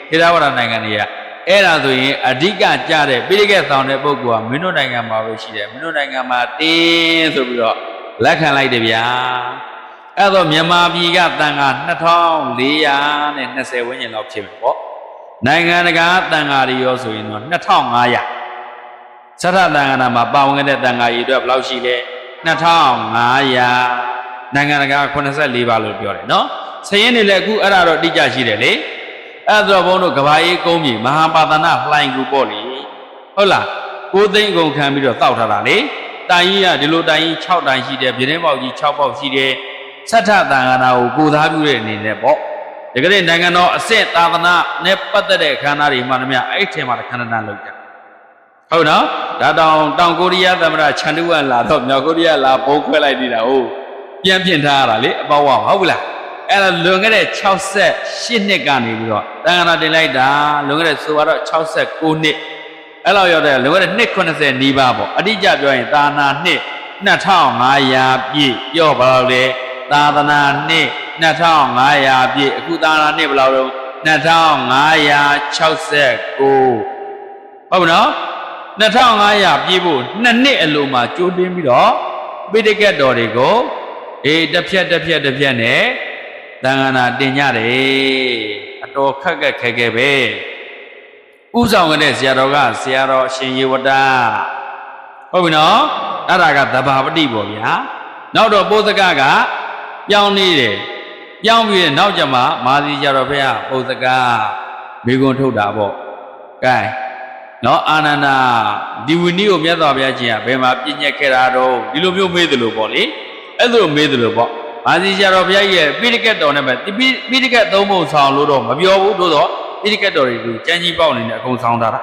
ထေရဝါဒနိုင်ငံတွေကအဲ့ဒါဆိုရင်အဓိကကြတဲ့ပိဋကတ်ဆောင်တဲ့ပုဂ္ဂိုလ်ကမင်းတို့နိုင်ငံမှာပဲရှိတယ်မင်းတို့နိုင်ငံမှာတင်းဆိုပြီးတော့လက်ခံလိုက်တယ်ဗျာအဲ့တော့မြန်မာပြည်ကတန်ခါ2420ဝန်းကျင်လောက်ဖြစ်မယ်ပေါ့နိုင်ငံတကာတန်ခါတွေရောဆိုရင်တော့2500သတ္တတန်ခါမှာပါဝင်တဲ့တန်ခါကြီးအတွက်ဘယ်လောက်ရှိလဲ2500နိုင်ငံတကာ84ပါလို့ပြောတယ်နော်ဆရင်တွေလည်းအခုအဲ့ဒါတော့တိကျရှိတယ်လေအဲ့တော့ဘုန်းတို့ကဘာအေးကုန်းပြီမဟာပါဒနာလှိုင်ကူပေါ့လေဟုတ်လား9 သိန်းအကုန်ခံပြီးတော့တောက်ထားတာလေတိုင်ကြီးကဒီလိုတိုင်ကြီး6တိုင်ရှိတယ်ပြတင်းပေါက်ကြီး6ပေါက်ရှိတယ်သတ္တတန်ခါနာကိုကိုသားပြုတဲ့အနေနဲ့ပေါ့ဒီကနေ့နိုင်ငံတော်အဆင့်သာသနာနဲ့ပတ်သက်တဲ့အခမ်းအနားတွေမှန်သမျှအဲ့ထင်မှာခန္ဓာလုပ်ကြဟုတ်နော်ဒါတောင်ကိုရီးယားသမ္မတချန်တူဝမ်လာတော့မြောက်ကိုရီးယားလာဘုံခွဲလိုက်နေတာဟုတ်ပြန်ပြင်ထားရတာလေအပေါက်ဝဟုတ်ဘူးလားအဲ့ဒါလွန်ခဲ့တဲ့68နှစ်ကနေပြီးတော့တန်ခါနာတင်လိုက်တာလွန်ခဲ့တဲ့ဆိုတော့69နှစ်အဲ့လောက်ရောက်တဲ့လွန်ခဲ့တဲ့နှစ်80နီးပါးပေါ့အတိအကျပြောရင်သာနာနှစ်2500ပြည့်ပြောပါတော့လေသာသနာနှစ်2500ပြည့်အခုသာသနာနှစ်ဘယ်လောက်တော့2569ဟုတ်နော်2500ပြည့်ဖို့2နှစ်အလိုမှာကြိုးတင်းပြီးတော့ပိဋကတ်တော်တွေကိုတစ်ဖြက်နဲ့သံဃာနာတင်ကြတယ်အတော်ခက်ခဲပဲဥဆောင်ရတဲ့ဆရာတော်ကဆရာတော်ရှင်ယေဝတဟုတ်ပြီနော်အဲ့ဒါကသဘာဝတိပေါ့ဗျာနောက်တော့ပုသကကပြောင်းနေတယ်ပြောင်းပြီးနောက်ကျမှမာသီဆရာတော်ဘုရားပုသကမိဂွန်းထုတ်တာပေါ့ကဲနော်အာနန္ဒာဒီဝိနည်းကိုမြတ်စွာဘုရားရှင်ကဘယ်မှာပြည့်ညက်ခဲ့တာတော့ဒီလိုမျိုးမေးတယ်လို့ပေါ့လေအဲ့လိုမေးတယ်လို့ပေါ့မာသီဆရာတော်ဘုရားကြီးရဲ့ပိဋကတ်တော်နဲ့ပဲပိဋကတ်သုံးပုံဆောင်လို့တော့မပြောဘူးတို့တော့ပိဋကတ်တော်တွေကိုကြမ်းကြီးပေါက်နေတဲ့အကုန်ဆောင်တာဒါ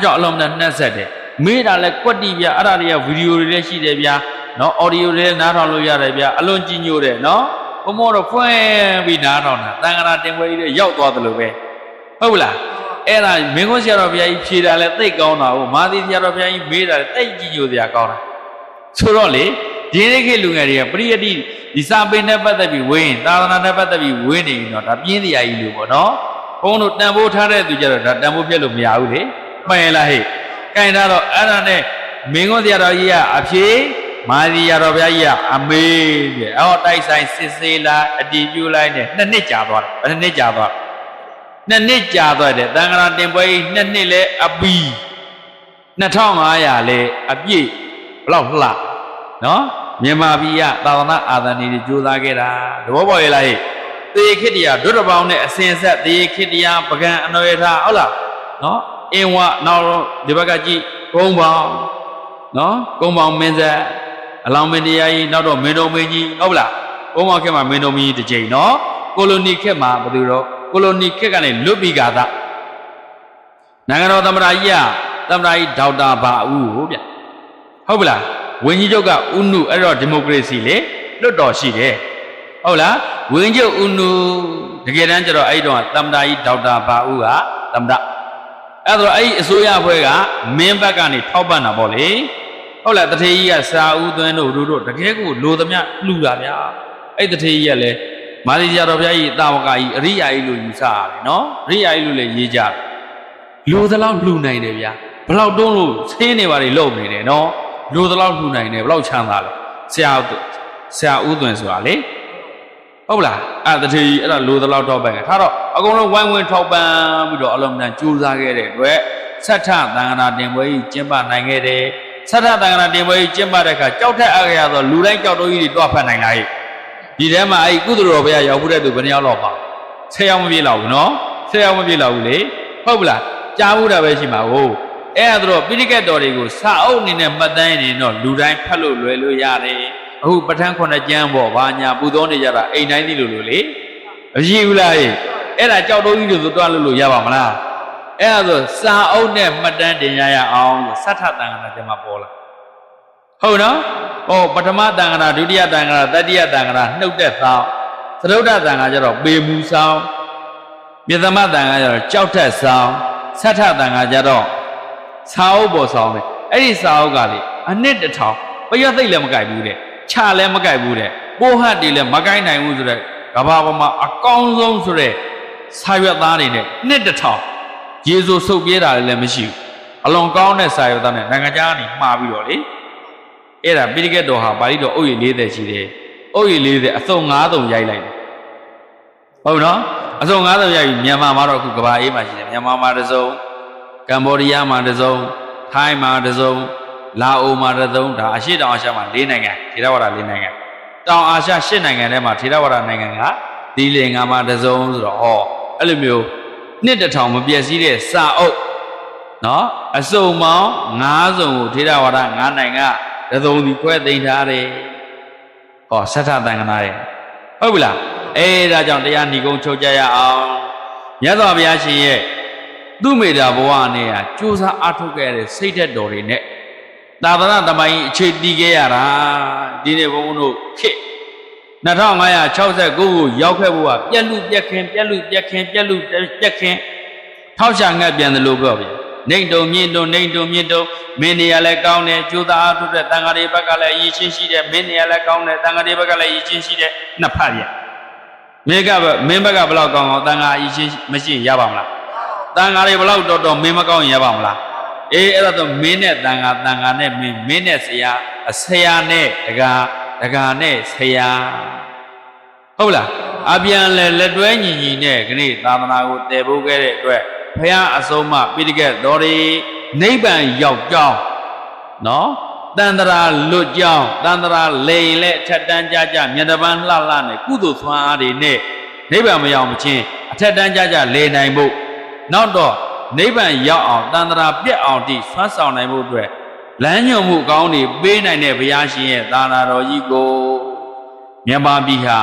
ကြောင့်အလုံးနဲ့နှက်ဆက်တယ်မေးတာလဲကွက်တီဗျာအဲ့ဒါတွေကဗီဒီယိုတွေလည်းရှိတယ်ဗျာနော်အော်ဒီယိုတွေလည်းနားထောင်လို့ရတယ်ဗျာအလွန်ကြီးညိုတယ်နော်ဘုံမောတော့ဖွင့်ပြီးနားထောင်တာတန်ခါနာတင်ပွဲကြီးတွေရောက်သွားတယ်လို့ပဲဟုတ်လားအဲ့ဒါမင်းကုန်းဆရာတော်ဘုရားကြီးဖြေတာလဲသိကောင်းတာဟုတ်မာသီဆရာတော်ဘုရားကြီးမေးတာလဲသိကြီးညိုစရာကောင်းတာဆိုတော့လေဒီနေ့ခေတ်လူငယ်တွေကပရိယတ္တိဒီစာပေနဲ့ပတ်သက်ပြီးဝင်းသာသနာနဲ့ပတ်သက်ပြီးဝင်းနေရင်တော့ဒါပြင်းစရာကြီးလို့ပေါ့နော်ဘုန်းတို့တန်ဖိုးထားတဲ့သူကြတော့ဒါတန်ဖိုးပြက်လို့မရဘူးလေမှန်လားဟဲ့ကင်ထားတော့အဲ့ဒါနဲ့မင်းကုန်းဆရာတော်ကြီးကအဖြေမာသီဆရာတော်ဘုရားကြီးကအမေးတဲ့အော်တိုက်ဆိုင်စစ်ဆေးလိုက်အတီးပြူလိုက်နဲ့2 နှစ်ကြာသွားတယ်2 နှစ်ကြာသွား2 နှစ်ကြာသွားတယ်တန်ခါတင်ပွဲကြီး2 နှစ်လဲအပီ2500လဲအပြည့်ဘလောက်လှနော်မြန်မာပြည်ကသာသနာအာသန်တွေကြိုးစားခဲ့တာသဘောပေါက်ရဲ့လားဟဲ့သေခိတ္တရာဒုတပေါင်းနဲ့အစဉ်ဆက်သေခိတ္တရာပကံအနောယထာဟုတ်လားနော်အင်းဝနောက်ဒီဘက်ကကြည့်ကုန်းပေါင်းနော်ကုန်းပေါင်းမင်းဆက်အလောင်းမင်းတရားကြီးနောက်တော့မင်းတော်မင်းကြီးဟုတ်လားကုန်းပေါင်းခက်မှာမင်းတော်မင်းကြီးတစ်ချိန်နော်ကိုလိုနီခက်မှာဘယ်သူတော့ကိုလိုနီခက်ကနေလွတ်ပြီးကာသနိုင်ငံတော်သမ္မတကြီးကသမ္မတကြီးဒေါက်တာဘာဦးဟုတ်ဗျဟုတ်ပလားဝင်းကြီးချုပ်ကဥနုအဲ့တော့ဒီမိုကရေစီလေလွတ်တော်ရှိတယ် ဟုတ်လားဝင်းကျုပ်ဦးနုတကယ်တမ်းကျတော့အဲ့တော့သမ္မတကြီးဒေါက်တာဘာဦးကသမ္မတအဲ့တော့အဲ့အစိုးရဘွဲကမင်းဘက်ကနေထောက်ပံ့တာပေါ့လေဟုတ်လားတထေးကြီးကစာဦးသွင်းတို့တကယ်ကိုလိုသမျှလှူတာဗျာအဲ့တထေးကြီးကလည်းမာလီယာတော်ဘုရားကြီးတာဝကကြီးအရိယာကြီးလို့ယူဆရတယ်နော်အရိယာကြီးလို့လည်းရေးကြတယ်လိုသလောက်လှူနိုင်တယ်ဗျာဘလောက်တုံးလို့ဆင်းနေပါလေလုံနေတယ်နော်လိုသလောက်လှူနိုင်တယ်ဘလောက်ချမ်းသာလဲဆရာဦးသွင်းဆိုတာလေဟုတ်လားအဲ့တထေးကြီးအဲ့ဒါလိုသလောက်တော့ပဲထားတော့အကုန်လုံးဝိုင်းဝန်းထောက်ပံ့ပြီးတော့အလုံးတန်းကြိုးစားခဲ့တဲ့အတွက်ဆက်ထသံဃာတင်ပွဲကြီးကျင်းပနိုင်ခဲ့တယ်ဆက်ထသံဃာတင်ပွဲကြီးကျင်းပတဲ့အခါကြောက်ထက်အကြရသောလူတိုင်းကြောက်တိုးကြီးတွေတွားဖတ်နိုင်လာရဲ့ဒီထဲမှာအဲ့ကုသတော်ဘုရားရောက်ဖို့တဲ့သူဘယ်နှယောက်လောက်ပါ10ယောက်မပြည့်လောက်ဘူးနော်10ယောက်မပြည့်လောက်ဘူးလေဟုတ်ပလားကြားဘူးတာပဲရှိမှာကိုအဲ့ဒါတော့ပိဋကတ်တော်တွေကိုစာအုပ်အနေနဲ့မှတ်တမ်းနေတော့လူတိုင်းဖတ်လို့လွယ်လို့ရတယ်အခုပဋ္ဌာန်း9ကျမ်းပေါ့ဘာညာပူဇော်နေကြတာအိမ်တိုင်းသိလို့လေမရှိဘူးလားအဲ့ဒါကြောက်တိုးကြီးတွေဆိုတွားလို့ရပါမလားအဲ့ဒါဆိုစာအုပ်နဲ့မှတ်တမ်းတင်ရအောင်စထသံဃာကျမ်းမှာပေါ်လာဟုတ်နော်ဟောပထမသံဃာဒုတိယသံဃာတတိယသံဃာနှုတ်တဲ့သောင်းသရုတ်တသံဃာကျတော့ပေမူဆောင်မြေသမသံဃာကျတော့ကြောက်ထက်ဆောင်စထသံဃာကျတော့စာအုပ်ပေါ်ဆောင်တယ်အဲ့ဒီစာအုပ်ကလေအနှစ်တစ်ထောင်ပရွတ်သိပ်လည်းမကြိုက်ဘူးတဲ့ခြာလည်းမကြိုက်ဘူးတဲ့ပိုးဟတ်တွေလည်းမကြိုက်နိုင်ဘူးဆိုတဲ့ကဘာပေါ်မှာအကောင်းဆုံးဆိုတဲ့စာရွက်သားတွေနဲ့နှစ်တစ်ထောင်ရေစိုးစုပ်ပြေးတာလည်းမရှိဘူးအလွန်ကောင်းတဲ့စာရွက်သားနဲ့နိုင်ငံခြားကနေမှားပြီးတော့လေအဲ့ဒါပိဋကတ်တော်ဟာပါဠိတော်အုပ်ရည်40ရှိတယ်အုပ်ရည်40အစုံ9ရိုက်လိုက်တယ်ဟုတ်နော်အစုံ9ရိုက်ပြီးမြန်မာမှာတော့အခုကဘာအေးမှာရှိတယ်မြန်မာမှာတစ်စုံကမ္ဘောဒီးယားမှာတစ်စုံထိုင်းမှာတစ်စုံလာအိုမှာတစ်စုံဒါအရှေ့တောင်အာရှမှာ4နိုင်ငံထေရဝါဒ4နိုင်ငံတောင်အာရှ10နိုင်ငံထဲမှာထေရဝါဒနိုင်ငံကဒီလင်္ကာမှာတစ်စုံဆိုတော့ဟောအဲ့လိုမျိုးနှစ်တစ်ထောင်မပြည့်စည်တဲ့စာအုပ်နော်အစုံပေါင်း9စုံကိုထေရဝါဒ9နိုင်ငံတသုံးစီခွဲသိမ်းထားတယ်ဟောဆထသံဃာရဲ့ဟုတ်ပြီလားအဲ့ဒါကြောင့်တရားဏီကုံချုပ်ကြရအောင်မြတ်စွာဘုရားရှင်ရဲ့သူ့မေတ္တာဘဝနဲ့ဟာကြိုးစားအားထုတ်ခဲ့တဲ့စိတ်ဓာတ်တော်တွေနဲ့သာသနာသမိုင်းအခြေတည်ခဲ့ရတာဒီနေ့ဘုန်းဘုန်းတို့ခေတ်2569ကိုရောက်ခဲ့ဖို့ကပြက်လူပြက်ခင်းထောက်ရှာငှက်ပြန်တယ်လို့ပြောပြီနေတုံမြင့်တုံမင်းနေရလဲကောင်းတယ်ကျိုးသားအားထုတ်တဲ့တန်ဃာတွေဘက်ကလည်းအရေးချင်းရှိတယ်မင်းနေရလဲကောင်းတယ်တန်ဃာတွေဘက်ကလည်းအရေးချင်းရှိတယ်နှစ်ဖက်ပြမင်းဘက်ကဘလောက်ကောင်းတန်ဃာအရေးချင်းမရှိရပါမလားတန်ဃာတွေဘလောက်တော်မင်းမကောင်းရင်ရပါမလားအေးအဲ့ဒါဆိုမင်းနဲ့တန်ဃာနဲ့မင်းနဲ့ဆရာနဲ့ဒကာနဲ့ဆရာဟုတ်လားအပြန်လက်တွဲညီနဲ့ခဏသာသနာကိုတည်ဖို့ခဲ့တဲ့အတွက်ဘုရားအဆုံးအမပိဋကတ်တော်တွေနိဗ္ဗာန်ရောက်ကြောင်းနော်တန်တရာလွတ်ကြောင်းတန်တရာလေရင်လည်းအထက်တန်းကြမြတ်တပန်းလှနဲ့ကုသိုလ်ဆွမ်းအားတွေနဲ့နိဗ္ဗာန်မရောက်မချင်းအထက်တန်းကြလေနိုင်ဖို့နောက်တော့နိဗ္ဗာန်ရောက်အောင်တန်တရာပြတ်အောင်တိဆွမ်းဆောင်နိုင်ဖို့အတွက်လမ်းညွှန်မှုကောင်းတွေပေးနိုင်တဲ့ဘုရားရှင်ရဲ့သာနာတော်ကြီးကိုမြန်မာပြည်ဟာ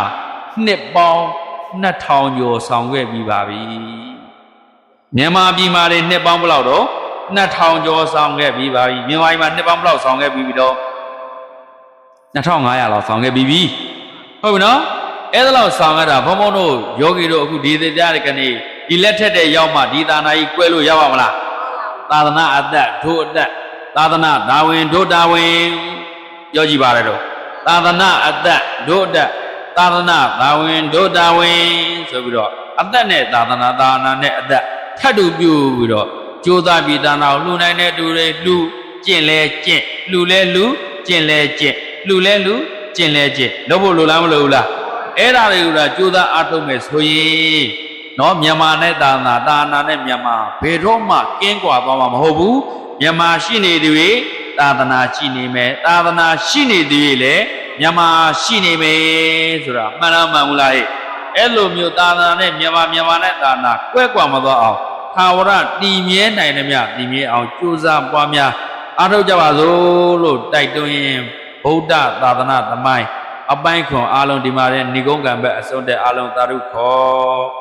နှစ်ပေါင်း2000ကျော်ဆောင်ခဲ့ပြီးပါပြီမြန်မာပြည်မှာနှစ်ပေါင်းဘယ်လောက်တော့2000ကျော်ဆောင်ခဲ့ပြီးပါပြီမြန်မာပြည်မှာနှစ်ပေါင်းဘယ်လောက်ဆောင်ခဲ့ပြီးပြီတော့2500လောက်ဆောင်ခဲ့ပြီးပြီဟုတ်ပြီနော်အဲ့ဒါလောက်ဆောင်ခဲ့တာဘုံဘုံတို့ယောဂီတို့အခုဒီတရားတွေကနေဒီလက်ထက်တဲ့ရောက်မှဒီသာနာကြီးကွဲလို့ရပါမလားသာသနာအသက်ဒုအသက်သာသနာဒါဝင်ဒုဒါဝင်ပြောကြည့်ပါရတော့သာသနာအသက်ဒုအသက်သာသနာဒါဝင်ဒုဒါဝင်ဆိုပြီးတော့အသက်နဲ့သာသနာနဲ့အသက်ထပ်တူပြုပြီးတော့ကြိုးစားပြီးသာနာကိုလှူနိုင်တဲ့သူတွေလှူကျင့်လဲကျင့်လှူလဲလှူကျင့်လဲကျင့်လှူလဲလှူကျင့်လဲကျင့်လို့ဖို့လိုလားမလိုဘူးလားအဲ့ဒါတွေကကြိုးစားအားထုတ်မယ်ဆိုရင်နော်မြန်မာနဲ့သာနာနဲ့မြန်မာဘယ်တော့မှကင်းကွာသွားမှာမဟုတ်ဘူးမြန်မာရှိနေသူတွေသာသနာရှိနေမယ်သာသနာရှိနေသူတွေလည်းမြန်မာရှိနေမယ်ဆိုတာမှန်လားမှန်ဘူးလားအဲ့လိုမျိုးသာသနာနဲ့မြန်မာနဲ့သာသနာကွဲကွာမသွားအောင်သာဝရတည်မြဲနိုင်သမျှတည်မြဲအောင်ကြိုးစားပွားများအားထုတ်ကြပါစို့လို့တိုက်တွန်းရင်ဗုဒ္ဓသာသနာသမိုင်းအပိုင်းခွန်အားလုံးဒီမှာတဲ့ဏိဂုံးကံဘက်အစွန်းတဲ့အားလုံးသာဓုခေါ်